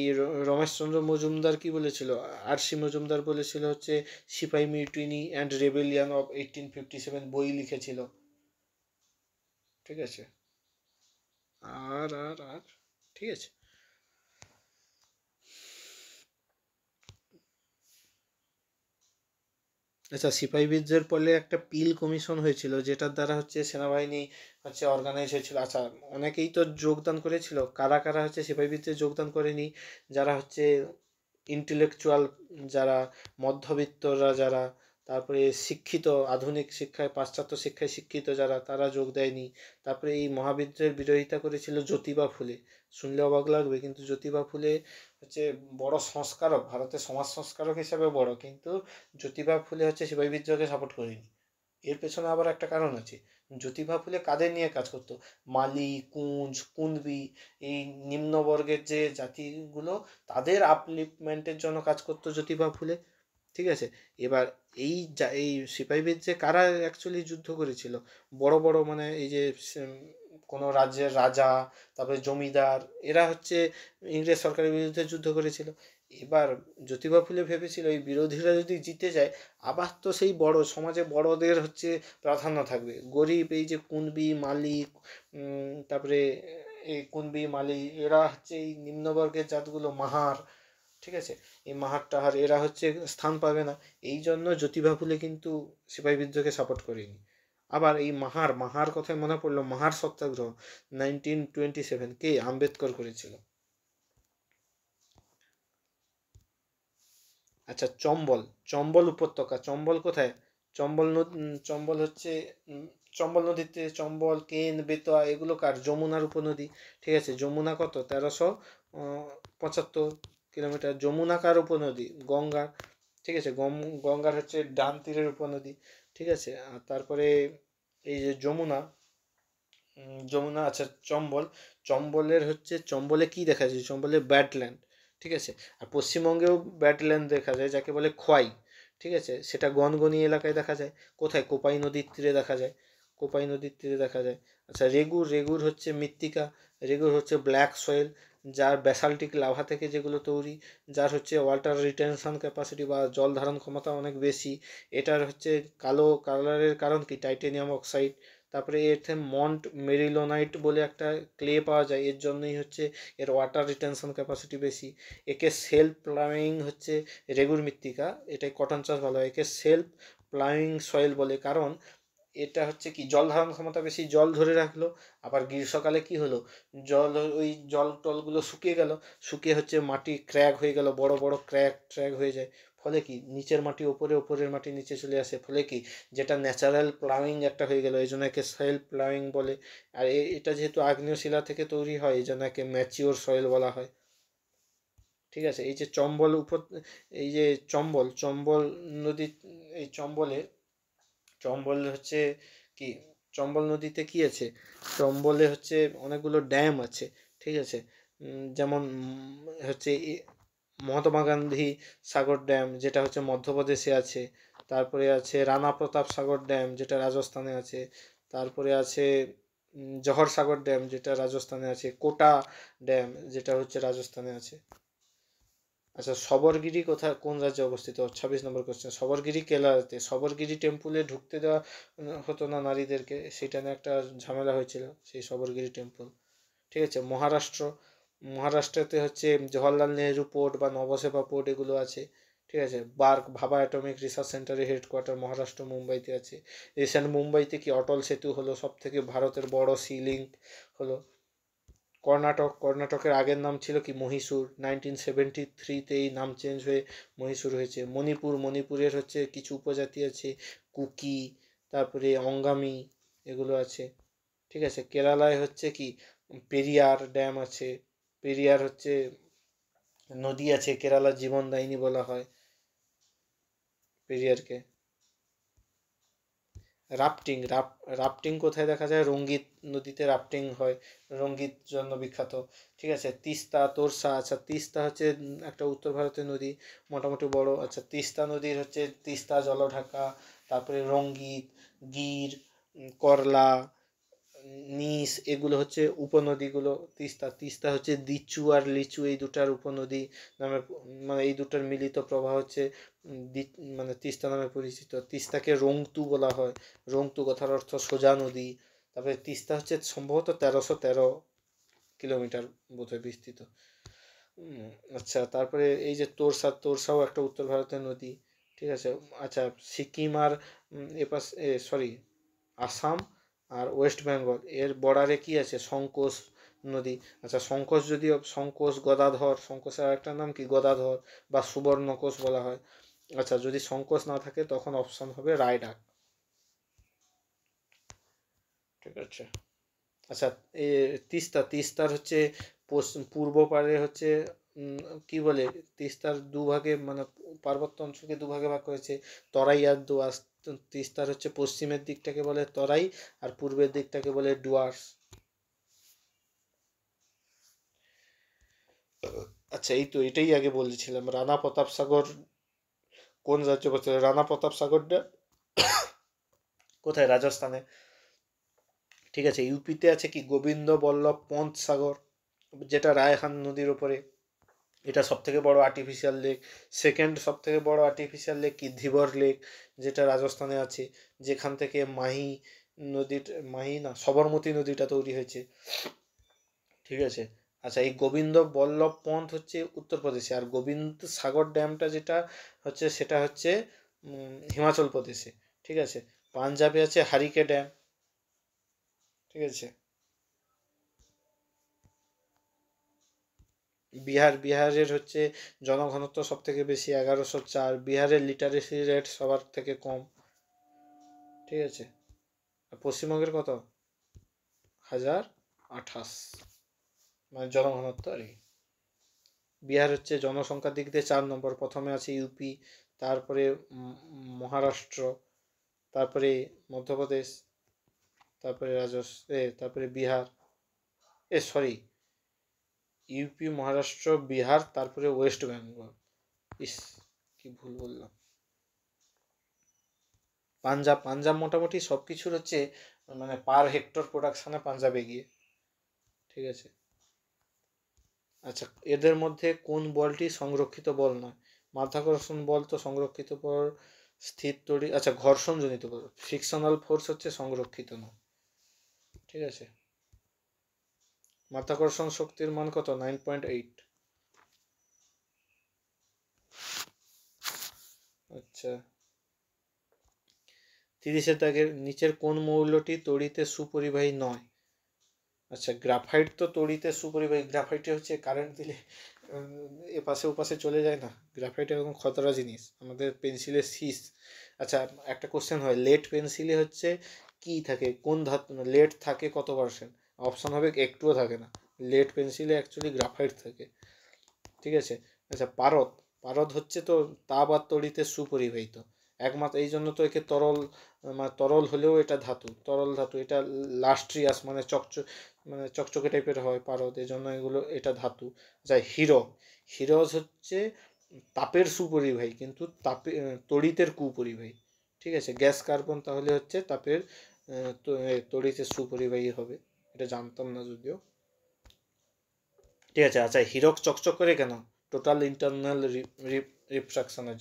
রমেশচন্দ্র মজুমদার কি বলেছিল, আর.সি. মজুমদার বলেছিল হচ্ছে সিপাহি মিউটিনি অ্যান্ড রেবেলিয়ান অফ 1857 বই লিখেছিল, ঠিক আছে। আর আর আর ঠিক আছে। আচ্ছা, সিপাহি বিদ্রোহের ফলে একটা পিল কমিশন হয়েছিল, যেটার দ্বারা হচ্ছে সেনাবাহিনী হচ্ছে অর্গানাইজ হয়েছিল। আচ্ছা, অনেকেই তো যোগদান করেছিল, কারা কারা হচ্ছে সিপাহি বিদ্রোহে যোগদান করেনি, যারা হচ্ছে ইন্টেলেকচুয়াল, যারা মধ্যবিত্তরা, যারা তারপরে শিক্ষিত, আধুনিক শিক্ষায় পাশ্চাত্য শিক্ষায় শিক্ষিত যারা, তারা যোগ দেয়নি। তারপরে এই মহাবিদ্রোহের বিরোধিতা করেছিল জ্যোতিবা ফুলে। শুনলে অবাক লাগবে, কিন্তু জ্যোতিবা ফুলে হচ্ছে বড় সংস্কারক, ভারতের সমাজ সংস্কারক হিসাবে বড়, কিন্তু জ্যোতিবা ফুলে হচ্ছে সিপাহি বিদ্রোহকে সাপোর্ট করেনি। এর পেছনে আবার একটা কারণ আছে। জ্যোতিবা ফুলে কাদের নিয়ে কাজ করতো, মালি, কুঞ্জ, কুনবি, এই নিম্নবর্গের যে জাতিগুলো, তাদের আপলিফমেন্টের জন্য কাজ করতো জ্যোতিবা ফুলে, ঠিক আছে। এবার এই সিপাহি বিদ্রোহে কারা অ্যাকচুয়ালি যুদ্ধ করেছিল, বড় বড় মানে এই যে কোনো রাজ্যের রাজা, তারপরে জমিদার, এরা হচ্ছে ইংরেজ সরকারের বিরুদ্ধে যুদ্ধ করেছিল। এবার জ্যোতিবা ফুলে ভেবেছিল এই বিরোধীরা যদি জিতে যায়, আবার তো সেই বড় সমাজে বড়দের হচ্ছে প্রাধান্য থাকবে, গরিব এই যে কুনবি, মালি, তারপরে এই কুনবি, মালি, এরা হচ্ছে এই নিম্নবর্গের জাতগুলো, মাহার, ঠিক আছে, এই মাহার টাহার, এরা হচ্ছে স্থান পাবে না। এই জন্য জ্যোতিবা ফুলে কিন্তু সিপাহি বিদ্রোহকে সাপোর্ট করেনি। আবার এই মাহার কথায় মনে পড়লো, মাহার সত্যাগ্রহ 1927 কে আম্বেদকর করেছিল। আচ্ছা, চম্বল উপত্যকা, চম্বল কোথায়, চম্বল হচ্ছে চম্বল নদীতে, চম্বল, কেন, বেতোয়া, এগুলো কার, যমুনার উপনদী, ঠিক আছে। যমুনা কত, 1375 কিলোমিটার। যমুনা কার উপনদী, গঙ্গা, ঠিক আছে। গঙ্গার হচ্ছে ডান তীরের উপনদী, ঠিক আছে। আর তারপরে এই যে যমুনা, আচ্ছা, চম্বলের হচ্ছে, চম্বলে কি দেখা যায়, চম্বলে ব্যাডল্যান্ড, ঠিক আছে। আর পশ্চিমবঙ্গেও ব্যাডল্যান্ড দেখা যায়, যাকে বলে খোয়াই, ঠিক আছে। সেটা গনগনি এলাকায় দেখা যায়। কোথায়, কোপাই নদীর তীরে দেখা যায়, কোপাই নদীর তীরে দেখা যায়। আচ্ছা, রেগুর হচ্ছে মৃত্তিকা, রেগুর হচ্ছে ব্ল্যাক সয়েল, যার ব্যাসাল্টিক লাভা থেকে যেগুলো তৈরি, যার হচ্ছে ওয়াটার রিটেনশন ক্যাপাসিটি বা জল ধারণ ক্ষমতা অনেক বেশি। এটার হচ্ছে কালো কালারের কারণ কি, টাইটেনিয়াম অক্সাইড। তারপরে এতে মন্ট মেরিলোনাইট বলে একটা ক্লে পাওয়া যায়, এর জন্যই হচ্ছে এর ওয়াটার রিটেনশন ক্যাপাসিটি বেশি। একে সেলফ প্লাউইং হচ্ছে রেগুর মৃত্তিকা, এটাই কটন চাষ ভালো হয়। একে সেলফ প্লাউইং সয়েল বলে, কারণ এটা হচ্ছে কি জল ধারণ ক্ষমতা বেশি, জল ধরে রাখলো। আবার গ্রীষ্মকালে কি হলো, ওই জল টলগুলো শুকিয়ে গেল, শুকিয়ে হচ্ছে মাটি ক্র্যাক হয়ে গেল, বড় বড় ট্র্যাক হয়ে যায়। ফলে কি নিচের মাটি ওপরে, ওপরের মাটি নিচে চলে আসে, ফলে কি যেটা ন্যাচারাল প্লাউইং একটা হয়ে গেল, এই জন্য একে সেলফ প্লাউইং বলে। আর এটা যেহেতু আগ্নেয় শিলা থেকে তৈরি হয়, এই জন্য একে ম্যাচিওর সয়েল বলা হয়, ঠিক আছে। এই যে এই যে চম্বল নদী, এই চম্বল হচ্ছে কি, চম্বল নদীতে কি আছে, চম্বলে হচ্ছে অনেকগুলো ড্যাম আছে, ঠিক আছে। যেমন হচ্ছে মহাত্মা গান্ধী সাগর ড্যাম, যেটা হচ্ছে মধ্যপ্রদেশে আছে। তারপরে আছে রানা প্রতাপ সাগর ড্যাম, যেটা রাজস্থানে আছে। তারপরে আছে জহর সাগর ড্যাম, যেটা রাজস্থানে আছে। কোটা ড্যাম, যেটা হচ্ছে রাজস্থানে আছে। আচ্ছা, সবরগিরি কোন রাজ্যে অবস্থিত, 26 নম্বর কোশ্চেন। সবরগিরি কেরালাতে। সবরগিরি টেম্পুলে ঢুকতে দেওয়া হতো না নারীদেরকে, সেটা নিয়ে একটা ঝামেলা হয়েছিল, সেই সবরগিরি টেম্পল, ঠিক আছে। মহারাষ্ট্রতে হচ্ছে জওহরলাল নেহরু পোর্ট বা নবসেবা পোর্ট, এগুলো আছে, ঠিক আছে। বার্ক ভাবা অ্যাটমিক রিসার্চ সেন্টারের হেডকোয়ার্টার মহারাষ্ট্র মুম্বাইতে আছে। রিসেন্ট মুম্বাইতে কি অটল সেতু হলো, সব থেকে ভারতের বড় সি লিঙ্ক হলো। কর্ণাটকের আগের নাম ছিল কি মহীশূর, 1973-তে এই নাম চেঞ্জ হয়ে মহীশূর হয়েছে। মণিপুরের হচ্ছে কিছু উপজাতি আছে, কুকি, তারপরে অঙ্গামি, এগুলো আছে। ঠিক আছে। কেরালায় হচ্ছে কি পেরিয়ার ড্যাম আছে, পেরিয়ার হচ্ছে নদী আছে, কেরালার জীবনদায়িনী বলা হয় পেরিয়ারকে। রাফটিং কোথায় দেখা যায়? রঙ্গিত নদীতে রাফটিং হয়, রঙ্গিত জন্য বিখ্যাত। ঠিক আছে। তিস্তা, তোরসা, আচ্ছা তিস্তা হচ্ছে একটা উত্তর ভারতের নদী, মোটামুটি বড়। আচ্ছা তিস্তা নদীর হচ্ছে তিস্তা জলঢাকা, তারপরে রঙ্গিত, গির, করলা, নিস, এগুলো হচ্ছে উপনদীগুলো। তিস্তা হচ্ছে দিচু আর লিচু এই দুটার উপনদী নামে, মানে এই দুটার মিলিত প্রবাহ হচ্ছে মানে তিস্তা নামে পরিচিত। তিস্তাকে রংতু বলা হয়, রংতু কথার অর্থ সোজা নদী। তারপরে তিস্তা হচ্ছে সম্ভবত 1313 কিলোমিটার বোধহয় বিস্তৃত। আচ্ছা তারপরে এই যে তোরসাও একটা উত্তর ভারতের নদী। ঠিক আছে। আচ্ছা সিকিম আর এপাশ সরি আসাম আর ওয়েস্ট বেঙ্গল এর বর্ডারে কি আছে? সংকোচ নদী। আচ্ছা সংকোচ গদাধর, সংকোচের আরেকটা নাম কি গদাধর বা সুবর্ণকোষ বলা হয়। আচ্ছা যদি সংকোচ না থাকে তখন অপশন হবে রায়ডাক। ঠিক আছে। আচ্ছা তিস্তার হচ্ছে পূর্ব পারে হচ্ছে কি বলে, তিস্তার দুভাগে মানে পার্বত্য অঞ্চলকে দুভাগে ভাগ করেছে, তরাই আর দোআঁশ। তিস্তার হচ্ছে পশ্চিমের দিকটাকে বলে তরাই আর পূর্বের দিকটাকে বলে ডুয়ার্স। আচ্ছা এই তো এটাই আগে বলেছিলাম, রানা প্রতাপ সাগর কোন রাজ্য করছে? রানা প্রতাপ সাগরটা কোথায়? রাজস্থানে। ঠিক আছে। ইউপিতে আছে কি গোবিন্দ বল্লভ পন্ত সাগর, যেটা রায়হান নদীর ওপরে, এটা সব থেকে বড় আর্টিফিশিয়াল লেক। সেকেন্ড সব থেকে বড় আর্টিফিশিয়াল লেক কি ধীবর লেক, যেটা রাজস্থানে আছে, যেখান থেকে মাহি না সবরমতী নদীটা তৈরি হয়েছে। ঠিক আছে। আচ্ছা এই গোবিন্দ বল্লভ পন্থ হচ্ছে উত্তরপ্রদেশে, আর গোবিন্দ সাগর ড্যামটা যেটা হচ্ছে সেটা হচ্ছে হিমাচল প্রদেশে। ঠিক আছে। পাঞ্জাবে আছে হারিকে ড্যাম। ঠিক আছে। বিহারের হচ্ছে জনঘনত্ব সব থেকে বেশি 1104, বিহারের লিটারেসি রেট সবার থেকে কম। ঠিক আছে। আর পশ্চিমবঙ্গের কত? 1028, মানে জনঘনত্ব আর কি। বিহার হচ্ছে জনসংখ্যার দিক দিয়ে 4 নম্বর, প্রথমে আছে ইউপি, তারপরে মহারাষ্ট্র, তারপরে মধ্যপ্রদেশ, তারপরে তারপরে বিহার, সরি ইউপি মহারাষ্ট্র বিহার তারপরে ওয়েস্ট বেঙ্গল। ইস কি ভুল বললাম। পাঞ্জাব মোটামুটি সব কিছুর হচ্ছে মানে পার হেক্টর প্রোডাকশনে পাঞ্জাব এগিয়ে। ঠিক আছে। আচ্ছা এদের মধ্যে কোন বলটি সংরক্ষিত বল নয়? মাধ্যাকর্ষণ বল তো সংরক্ষিত বল, স্থির তড়ি, আচ্ছা ঘর্ষণজনিত বল, ফ্রিকশনাল ফোর্স হচ্ছে সংরক্ষিত নয়। ঠিক আছে। মাধ্যাকর্ষণ শক্তির মান কত? 9.8। আচ্ছা 30-এর দাগের নিচের কোন মৌলটি তড়িতে সুপরিবাহী নয়? আচ্ছা গ্রাফাইট তো তড়িতে সুপরিবাহী, গ্রাফাইটে হচ্ছে কারেন্ট দিলে এপাশে ওপাশে চলে যায় না, গ্রাফাইট এরকম খতরা জিনিস, আমাদের পেন্সিলের শীষ। আচ্ছা একটা কোশ্চেন হয়, লেড পেন্সিলে হচ্ছে কি থাকে, কোন ধাতু লেড থাকে কত পার্সেন্ট? অপশন হবে একটুও থাকে না, লেড পেন্সিলে অ্যাকচুয়ালি গ্রাফাইট থাকে। ঠিক আছে। আচ্ছা পারদ হচ্ছে তো তাপ আর তড়িতে সুপরিবাহিত একমাত্র, এই জন্য তো একে মানে তরল হলেও এটা তরল ধাতু, এটা লাস্ট্রিয়াস মানে চকচকে টাইপের হয় পারদ, এই জন্য এটা ধাতু। আচ্ছা হিরজ হচ্ছে তাপের সুপরিবাহী কিন্তু তড়িতের কুপরিবাহী। ঠিক আছে। গ্যাস কার্বন তাহলে হচ্ছে তাপের তড়িতের সুপরিবাহী হবে, এটা জানতাম না যদিও। ঠিক আছে। আচ্ছা হীরক চকচক করে কেন? টোটাল ইন্টারনাল রিফ্লেকশনের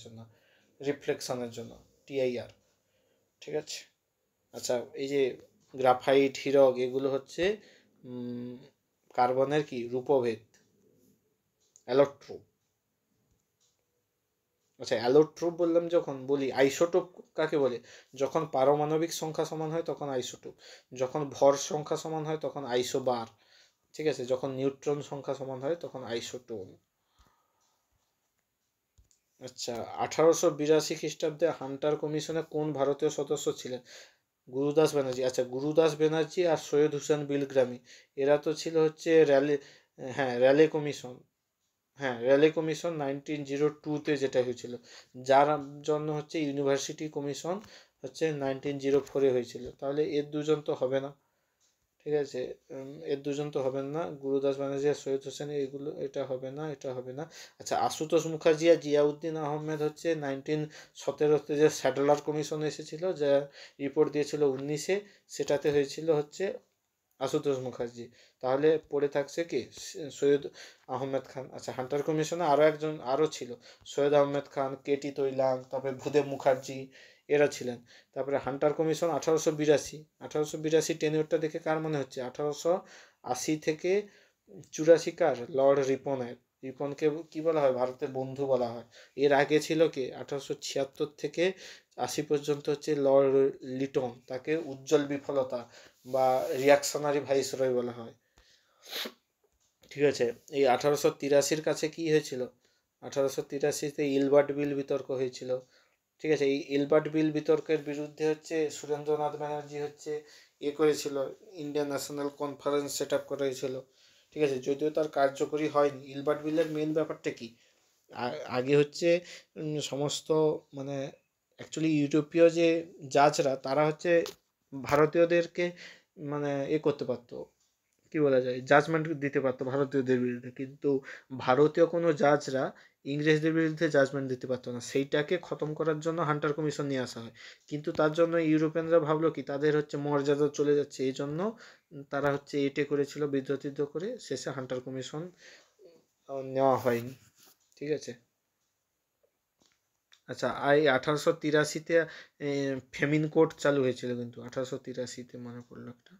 জন্য টিআইআর। ঠিক আছে। আচ্ছা এই যে গ্রাফাইট হীরক এগুলো হচ্ছে কার্বনের কি রূপভেদ, অ্যালোট্রোপ। আচ্ছা, অ্যালোট্রোপ বললাম যখন, বলি আইসোটোপ কাকে বলে? যখন পারমাণবিক সংখ্যা সমান হয় তখন আইসোটোপ, যখন ভর সংখ্যা সমান হয় তখন আইসোবার, ঠিক আছে, যখন নিউট্রন সংখ্যা সমান হয় তখন আইসোটোন। আচ্ছা, 1882 খ্রিস্টাব্দে হান্টার কমিশনে কোন ভারতীয় সদস্য ছিলেন? গুরুদাস ব্যানার্জি। আচ্ছা, গুরুদাস ব্যানার্জি আর সৈয়দ হুসেন বিলগ্রামি, এরা তো ছিল হচ্ছে র্যালি, হ্যাঁ র্যালি কমিশন, হ্যাঁ র্যালি কমিশন 1902-তে যেটা হয়েছিল, যার জন্য হচ্ছে ইউনিভার্সিটি কমিশন হচ্ছে 1904-এ হয়েছিল। তাহলে এর দুজন তো হবে না, ঠিক আছে, এর দুজন তো হবেন না, গুরুদাস ব্যানার্জি আর সৈয়দ হোসেন, এগুলো, এটা হবে না, এটা হবে না। আচ্ছা, আশুতোষ মুখার্জি আর জিয়াউদ্দিন আহমেদ হচ্ছে 1917-তে যে স্যাডলার কমিশন এসেছিল, যা রিপোর্ট দিয়েছিল 19-এ, সেটাতে হয়েছিল হচ্ছে আশুতোষ মুখার্জি। তাহলে পড়ে থাকছে কি? সৈয়দ আহমেদ খান। আচ্ছা, হান্টার কমিশনে আরও ছিল, সৈয়দ আহমেদ খান, কেটি তৈলাং, তারপরে ভূদেব মুখার্জি, এরা ছিলেন। তারপরে হান্টার কমিশন 1882 টেনিওরটা দেখে কার মনে হচ্ছে? 1880 থেকে 84 কার? লর্ড রিপনের। রিপনকে কি বলা হয়? ভারতের বন্ধু বলা হয়। এর আগে ছিল কে? 1876 থেকে 80 পর্যন্ত হচ্ছে লর্ড লিটন, তাকে উজ্জ্বল বিফলতা বা রিয়াকশনারি ভাইসরয় বলা হয়, ঠিক আছে। এই 1883-র কাছে কি হয়েছিল? 1883-তে ইলবার্ট বিল বিতর্ক হয়েছিল, ঠিক আছে। এই ইলবার্ট বিল বিতর্কের বিরুদ্ধে হচ্ছে সুরেন্দ্রনাথ ব্যানার্জি হচ্ছে করেছিল, Indian national conference set up করেছিল, ঠিক আছে, যদিও তার কার্যকরী হয়নি। ইলবার্ট বিলের মেন ব্যাপারটা কি? আগে হচ্ছে সমস্ত মানে অ্যাকচুয়ালি ইউরোপীয় যে জাজরা, তারা হচ্ছে ভারতীয়দেরকে মানে করতে পারতো, কি বলা যায়, জাজমেন্ট দিতে পারতো ভারতীয়দের বিরুদ্ধে, কিন্তু ভারতীয় কোনো জাজরা ইংরেজদের বিরুদ্ধে জাজমেন্ট দিতে পারতো না। সেইটাকে খতম করার জন্য হান্টার কমিশন নিয়ে আসা হয়, কিন্তু তার জন্য ইউরোপিয়ানরা ভাবলো কি তাদের হচ্ছে মর্যাদা চলে যাচ্ছে, এই জন্য তারা হচ্ছে এটে করেছিল, বিদ্রোহ করে, শেষে হান্টার কমিশন নেওয়া হয়নি, ঠিক আছে। আচ্ছা, 1883-তে ফেমিন কোড চালু হয়েছিল, কিন্তু 1883-তে মনে পড়লো একটা।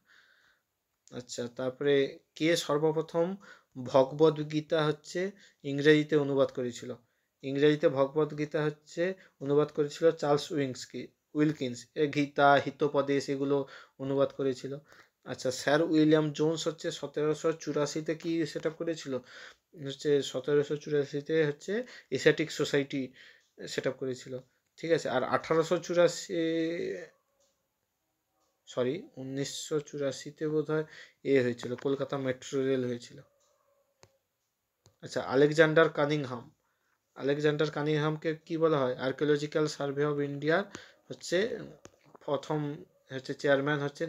আচ্ছা, তারপরে কে সর্বপ্রথম ভগবদ গীতা হচ্ছে ইংরেজিতে অনুবাদ করেছিল? ইংরেজিতে ভগবদ গীতা হচ্ছে অনুবাদ করেছিল চার্লস উইলকিন্স। গীতা, হিতোপদেশ, এগুলো অনুবাদ করেছিল। আচ্ছা, স্যার উইলিয়াম জোন্স হচ্ছে 1784-তে কি সেট আপ করেছিল? হচ্ছে 1784-তে হচ্ছে এশিয়াটিক সোসাইটি সেট আপ করেছিল, ঠিক আছে। আর 1984-তে বোধ হয় হয়েছিল, কলকাতা মেট্রো রেল হয়েছিল। আচ্ছা, আলেকজান্ডার কানিংহামকে কি বলা হয়? আর্কিওলজিক্যাল সার্ভে অফ ইন্ডিয়ার হচ্ছে প্রথম হচ্ছে চেয়ারম্যান হচ্ছে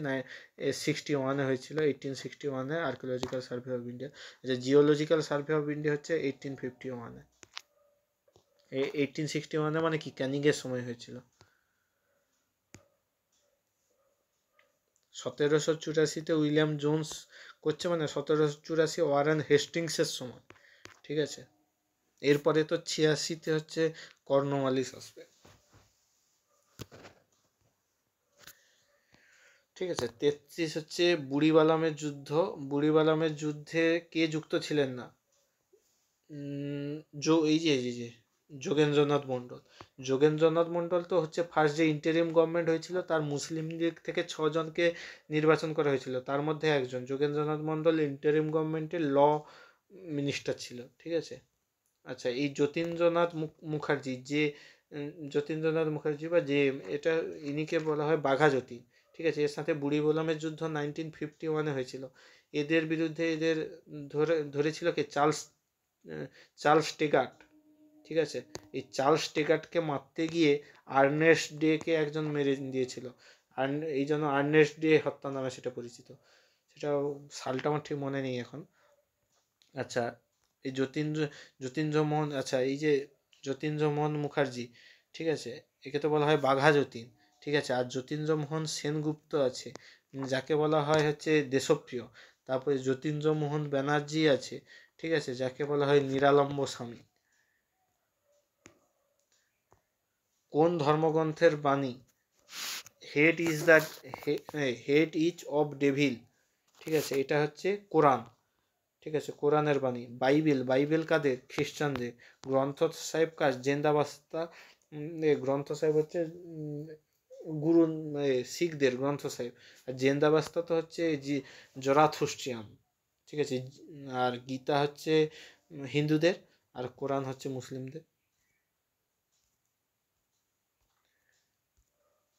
61-এ হয়েছিল, 1861-এ আর্কিওলজিক্যাল সার্ভে অফ ইন্ডিয়া। আচ্ছা, জিওলজিক্যাল সার্ভে অফ ইন্ডিয়া হচ্ছে 1851-এ। 1861-এ মানে কি ক্যানিংয়ের সময় হয়েছিল। 1784-তে উইলিয়াম জোন্স করছে, মানে 1784 ওয়ারেন হেস্টিংসের সময়, ঠিক আছে। এরপরে তো 86-তে হচ্ছে কর্নওয়ালিস আসবে, ঠিক আছে। 33 হচ্ছে বুড়িবালামের যুদ্ধ। বুড়িবালামের যুদ্ধে কে যুক্ত ছিলেন না? এই যে যোগেন্দ্রনাথ মণ্ডল। যোগেন্দ্রনাথ মণ্ডল তো হচ্ছে ফার্স্ট যে ইন্টারিম গভর্নমেন্ট হয়েছিল, তার মুসলিম লীগ থেকে 6 জনকে নির্বাচন করা হয়েছিল, তার মধ্যে একজন যোগেন্দ্রনাথ মণ্ডল ইন্টারিম গভর্নমেন্টের ল মিনিস্টার ছিল, ঠিক আছে। আচ্ছা, এই যতীন্দ্রনাথ মুখার্জি বা এটা ইনিকে বলা হয় বাঘা যতীন, ঠিক আছে। এর সাথে বুড়ি বোলামের যুদ্ধ 1951-এ হয়েছিল। এদের বিরুদ্ধে ধরেছিল কে? চার্লস টেগার্ট, ঠিক আছে। এই চার্লস টেগার্টকে মারতে গিয়ে আর্নেস্ট ডেকে একজন মেরে দিয়েছিল, এই জন্য আর্নেস্ট ডে হত্যা নামে সেটা পরিচিত। সেটা সালটা আমার ঠিক মনে নেই এখন। আচ্ছা, এই যতীন্দ্রমোহন, আচ্ছা এই যে যতীন্দ্রমোহন মুখার্জি, ঠিক আছে, একে তো বলা হয় বাঘা যতীন, ঠিক আছে। আর যতীন্দ্রমোহন সেনগুপ্ত আছে, যাকে বলা হয় হচ্ছে দেশপ্রিয়। তারপরে যতীন্দ্রমোহন ব্যানার্জি আছে, ঠিক আছে, যাকে বলা হয় নিরালম্ব স্বামী। কোন ধর্মগ্রন্থের বাণী হেড ইজ অফ ডেভিল, ঠিক আছে, এটা হচ্ছে কোরআন। ঠিক আছে, কোরআনের বাণী। বাইবেল, বাইবেল কাদের? খ্রিস্টানদের। গ্রন্থ সাহেব কার? জেন্দাবাস্তা। গ্রন্থ সাহেব হচ্ছে গুরু, শিখদের গ্রন্থ সাহেব। আর জেন্দাবাস্তা তো হচ্ছে জরাথুস্ট্রিয়ান। ঠিক আছে, আর গীতা হচ্ছে হিন্দুদের, আর কোরআন হচ্ছে মুসলিমদের।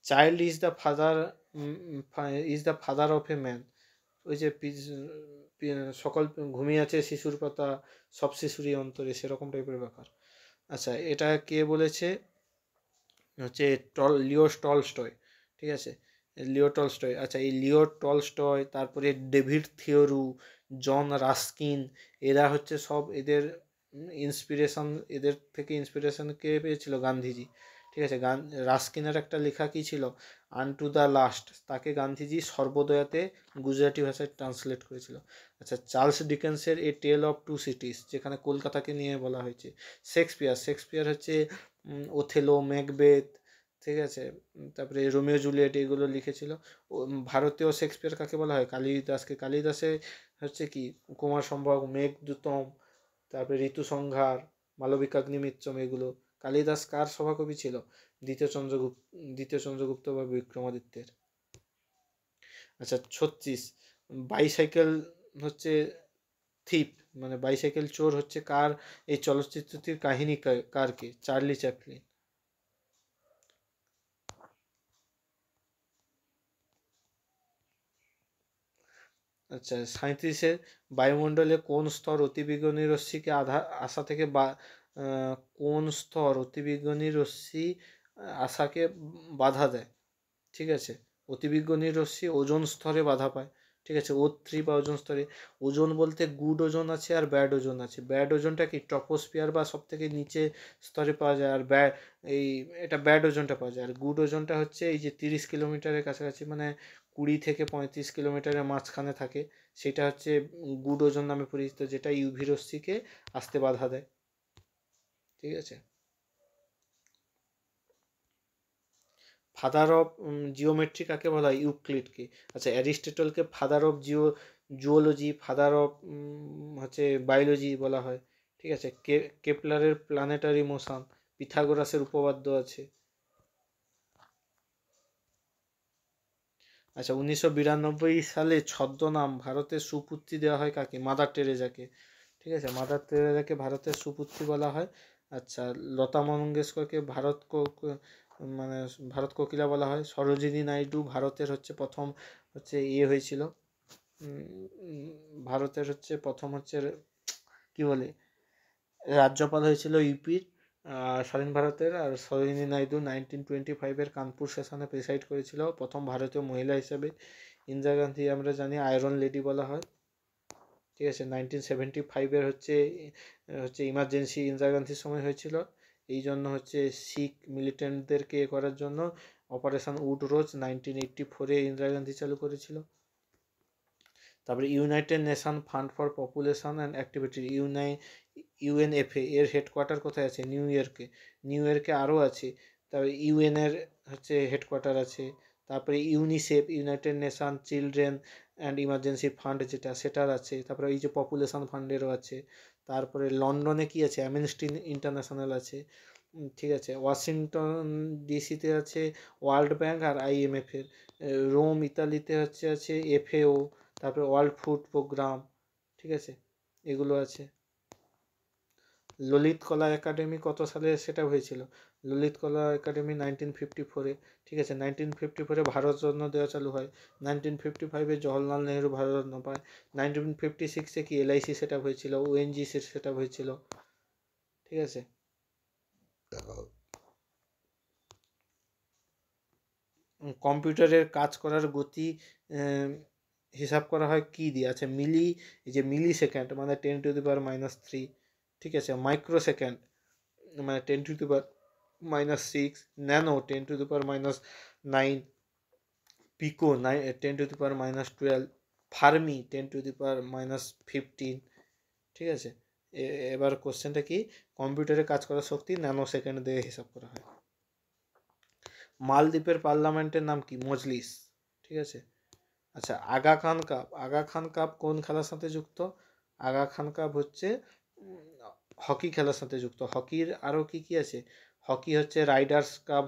Child is the father of a man. ওই যে সকল ঘুমিয়ে আছে শিশুর কথা, সব শিশুরই অন্তরে, সেরকম টাইপের ব্যাপার। আচ্ছা, এটা কে বলেছে? হচ্ছে লিও টলস্টয়। ঠিক আছে, লিও টলস্টয়। আচ্ছা, এই লিও টলস্টয়, তারপরে ডেভিড থিওরু, জন রাস্কিন, এরা হচ্ছে সব এদের ইন্সপিরেশন, এদের থেকে ইন্সপিরেশন কে পেয়েছিল? গান্ধীজি। ঠিক আছে, রাস্কিনের একটা লেখা কি ছিল? আনটু দ্য লাস্ট, তাকে গান্ধীজি সর্বদয়াতে গুজরাটি ভাষায় ট্রান্সলেট করেছিল। আচ্ছা, চার্লস ডিকেন্সের a tale of two cities, যেখানে কলকাতাকে নিয়ে বলা হয়েছে। শেক্সপিয়ার হচ্ছে ওথেলো, ম্যাকবেথ, ঠিক আছে, তারপরে রোমিও জুলিয়েট, এগুলো লিখেছিল। ভারতীয় শেক্সপিয়ার কাকে বলা হয়? কালিদাসকে। কালিদাসে হচ্ছে কি কুমার সম্ভব, মেঘদূতম, তারপরে ঋতুসংহার, মালবিকাগ্নিমিত্রম, এগুলো। কালিদাস কার সভাকবি ছিল? দ্বিতীয় চন্দ্রগুপ্ত বা বিক্রমাদিত্যের। আচ্ছা, 36, বাইসাইকেল হচ্ছে থিপ, মানে বাইসাইকেল চোর হচ্ছে কার? এই চলচ্চিত্রটির কাহিনী কার কে? Charlie Chaplin. আচ্ছা, 37-এ বায়ুমণ্ডলে কোন স্তর অতিবেগুনি রশ্মিকে আশা থেকে কোন স্তর অতিবেগুনি রশ্মি আশাকে বাধা দেয়? ঠিক আছে, অতিবেগুনি রশ্মি ওজোন স্তরে বাধা পায়। ঠিক আছে, O3 বা ওজোন স্তরে। ওজোন বলতে গুড ওজোন আছে আর ব্যাড ওজোন আছে। ব্যাড ওজোনটা কি ট্রপোস্ফিয়ার বা সব থেকে নিচে স্তরে পাওয়া যায়, আর এই এটা ব্যাড ওজোনটা পাওয়া যায়। আর গুড ওজোনটা হচ্ছে এই যে 30 কিলোমিটারের কাছাকাছি, মানে 20 থেকে 35 কিলোমিটারের মাঝখানে থাকে, সেটা হচ্ছে গুড ওজোন নামে পরিচিত, যেটা ইউভি রশ্মিকে আসতে বাধা দেয়। ঠিক আছে, ফাদার অফ জিওমেট্রি কাকে বলা হয়? ইউক্লিডকে। আচ্ছা, অ্যারিস্টটলকে father of zoology, father of হচ্ছে বায়োলজি বলা হয়। ঠিক আছে, কেপলারের প্ল্যানেটারি মোশন, পিথাগোরাসের উপপাদ্য আছে। আচ্ছা, 1992 সালে ছদ্মনাম ভারতের সুপুত্রী দেওয়া হয় কাকে? মাদার টেরেজাকে। ঠিক আছে, মাদার টেরেজাকে ভারতের সুপুত্রী বলা হয়। আচ্ছা, লতা মঙ্গেশকরকে মানে ভারত কোকিলা বলা হয়। সরোজিনী নাইডু ভারতের হচ্ছে প্রথম হচ্ছে হয়েছিল, ভারতের হচ্ছে প্রথম হচ্ছে কি বলে রাজ্যপাল হয়েছিল ইউপির, স্বাধীন ভারতের। আর সরোজিনী নাইডু 1925-এর কানপুর সেশনে প্রেসাইড করেছিল, প্রথম ভারতীয় মহিলা হিসেবে। ইন্দিরা গান্ধী আমরা জানি আয়রন লেডি বলা হয়। ঠিক আছে, 1975-এর হচ্ছে ইমার্জেন্সি ইন্দিরা গান্ধীর সময় হয়েছিল, এই জন্য হচ্ছে শিখ মিলিটেন্টদেরকে করার জন্য অপারেশন উড রোজ 1984-এ ইন্দিরা গান্ধী চালু করেছিল। তারপরে United Nation Fund for Population and Activity, UNFA এর হেডকোয়ার্টার কোথায় আছে? নিউ ইয়র্কে। আরও আছে, তারপরে ইউএনের হচ্ছে হেডকোয়ার্টার আছে। তারপরে UNICEF, United nation children and emergency fund, সেটার আছে। তারপরে এই যে পপুলেশন ফান্ডেরও আছে। তারপরে লন্ডনে কি আছে? অ্যামনেস্টি ইন্টারন্যাশনাল আছে। ঠিক আছে, ওয়াশিংটন ডিসিতে আছে ওয়ার্ল্ড ব্যাংক আর আইএমএফের। রোম ইতালিতে আছে এফএও, তারপরে ওয়ার্ল্ড ফুড প্রোগ্রাম। ঠিক আছে, এগুলো আছে। ললিত কলা একাডেমি কত সালে সেটা হয়েছিল? ললিত কলা একাডেমি 1954-এ। ঠিক আছে, 1954-এ ভারতরত্ন দেওয়া চালু হয়। 1955-এ জওহরলাল নেহরু ভারতরত্ন পায়। 1956-এ কি এলআইসি সেট আপ হয়েছিল, ওএনজিসি সেট আপ হয়েছিল। ঠিক আছে, কম্পিউটারের কাজ করার গতি হিসাব করা হয় কি দিয়ে? আচ্ছা, মিলি সেকেন্ড মানে 10⁻³ ঠিক আছে, মাইক্রোসেকেন্ড মানে 10⁻⁻6, ন্যানো 10⁻⁻9, পিকো 10⁻⁻12, ফার্মি 10⁻⁻15। ঠিক আছে, এবার কোশ্চেনটা কি? কম্পিউটারে কাজ করার শক্তি ন্যানো সেকেন্ড দিয়ে হিসাব করা হয়। মালদ্বীপের পার্লামেন্টের নাম কি? মজলিস। ঠিক আছে, আচ্ছা, আগা খান কাপ কোন খেলার সাথে যুক্ত? আগা খান কাপ হচ্ছে হকি খেলার সাথে যুক্ত। হকির আরও কি কি আছে? হকি হচ্ছে রাইডার্স কাপ,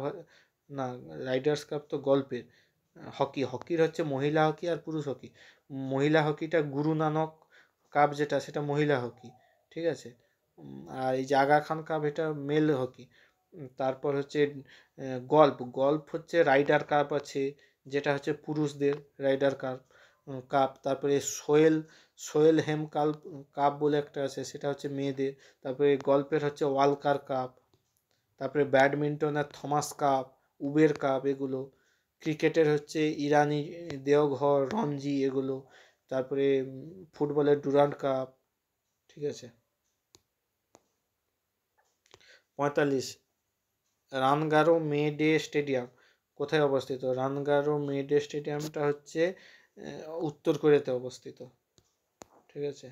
না রাইডার্স কাপ তো গল্পের। হকির হচ্ছে মহিলা হকি আর পুরুষ হকি। মহিলা হকিটা গুরু নানক কাপ, যেটা সেটা মহিলা হকি, ঠিক আছে। আর এই যে আগা খান কাপ এটা মেল হকি। তারপর হচ্ছে গল্ফ হচ্ছে রাইডার কাপ আছে, যেটা হচ্ছে পুরুষদের রাইডার কাপ। তারপরে সোয়েল হেম কাপ বলে একটা আছে, সেটা হচ্ছে মেয়েদের। তারপরে গল্ফের হচ্ছে ওয়ালকার কাপ। তারপরে ব্যাডমিন্টনের থমাস কাপ, উবের কাপ, এগুলো। ক্রিকেটের হচ্ছে ইরানি দেওঘর, রঞ্জি, এগুলো। তারপরে ফুটবলের ডুরান্ড কাপ, ঠিক আছে। 45, রানগারো মে ডে স্টেডিয়াম কোথায় অবস্থিত? রানগারো মে ডে স্টেডিয়ামটা হচ্ছে উত্তর কোরিয়াতে অবস্থিত, ঠিক আছে।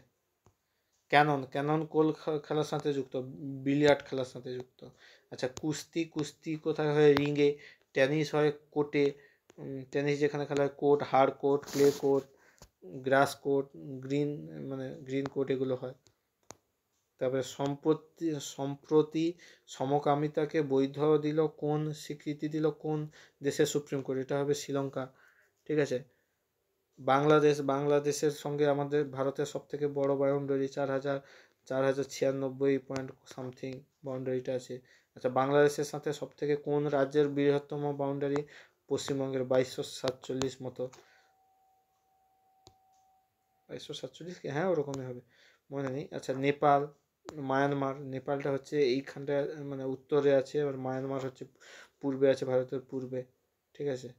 ক্যানন কোল খেলার সাথে যুক্ত, বিলিয়ার্ড খেলার সাথে যুক্ত। আচ্ছা, কুস্তি কোথায় হয়? রিংয়ে। টেনিস হয় কোর্টে। টেনিস যেখানে খেলা হয় court, hard court, clay court, grass court, green court, এগুলো হয়। তারপরে সম্প্রতি সমকামিতাকে বৈধ দিল কোন, স্বীকৃতি দিল কোন দেশের সুপ্রিম কোর্ট? এটা হবে শ্রীলঙ্কা, ঠিক আছে। বাংলাদেশের সঙ্গে আমাদের ভারতের সব থেকে বড় বাউন্ডারি 4096 পয়েন্ট সামথিং বাউন্ডারিটা আছে। আচ্ছা, বাংলাদেশের সাথে সব থেকে কোন রাজ্যের বৃহত্তম বাউন্ডারি? পশ্চিমবঙ্গের 2247 মতো। 2247 কি? হ্যাঁ, ওরকমই হবে, মনে নেই। আচ্ছা, নেপালটা হচ্ছে এইখানটা, মানে উত্তরে আছে, আর মায়ানমার হচ্ছে পূর্বে আছে, ভারতের পূর্বে, ঠিক আছে।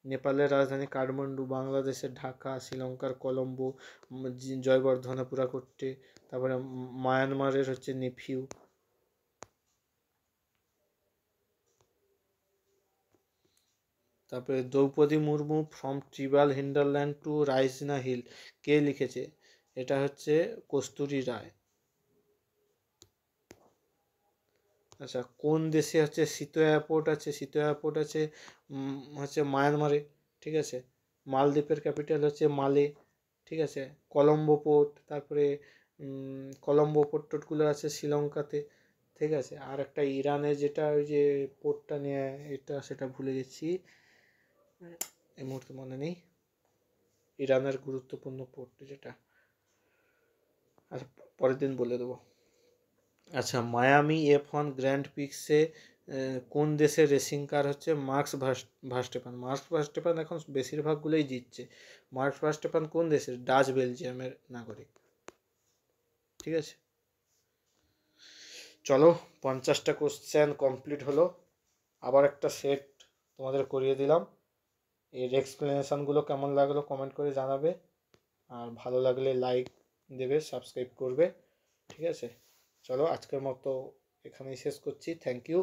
নেপালের রাজধানী কাঠমান্ডু, বাংলাদেশের ঢাকা, শ্রীলঙ্কার কলম্বো, জয়বর্ধনেপুরাকোট্টে। তারপরে মায়ানমারের হচ্ছে নেফিউ। তারপরে Draupadi Murmu from tribal hinterland to Raisina Hill কে লিখেছে? এটা হচ্ছে কস্তুরী রায়। আচ্ছা, কোন দেশে হচ্ছে সিতো এয়ারপোর্ট আছে? সিতো এয়ারপোর্ট আছে হচ্ছে মায়ানমারে, ঠিক আছে। মালদ্বীপের ক্যাপিটাল হচ্ছে মালে, ঠিক আছে। কলম্বো পোর্ট, তারপরে কলম্বো পোর্টগুলো আছে শ্রীলঙ্কাতে, ঠিক আছে। আর একটা ইরানে যেটা ওই যে পোর্টটা নিয়ে, এটা সেটা ভুলে গেছি, এই মুহূর্তে মনে নেই। ইরানের গুরুত্বপূর্ণ পোর্ট যেটা, আচ্ছা পরের দিন বলে দেবো। আচ্ছা, মায়ামি F1 গ্র্যান্ড পিক্সে কোন দেশের রেসিং কার হচ্ছে? মার্কস ভার্স্টেপান এখন বেশিরভাগগুলোই জিতছে। মার্কস ভার্স্টেপান কোন দেশের? ডাচ বেলজিয়ামের নাগরিক, ঠিক আছে। চলো, 50টা কোশ্চেন কমপ্লিট হলো। আবার একটা সেট তোমাদের করিয়ে দিলাম। এর এক্সপ্লেনেশনগুলো কেমন লাগলো কমেন্ট করে জানাবে, আর ভালো লাগলে লাইক দেবে, সাবস্ক্রাইব করবে, ঠিক আছে। চলো, আজকের মতো এখানেই শেষ করছি। Thank you.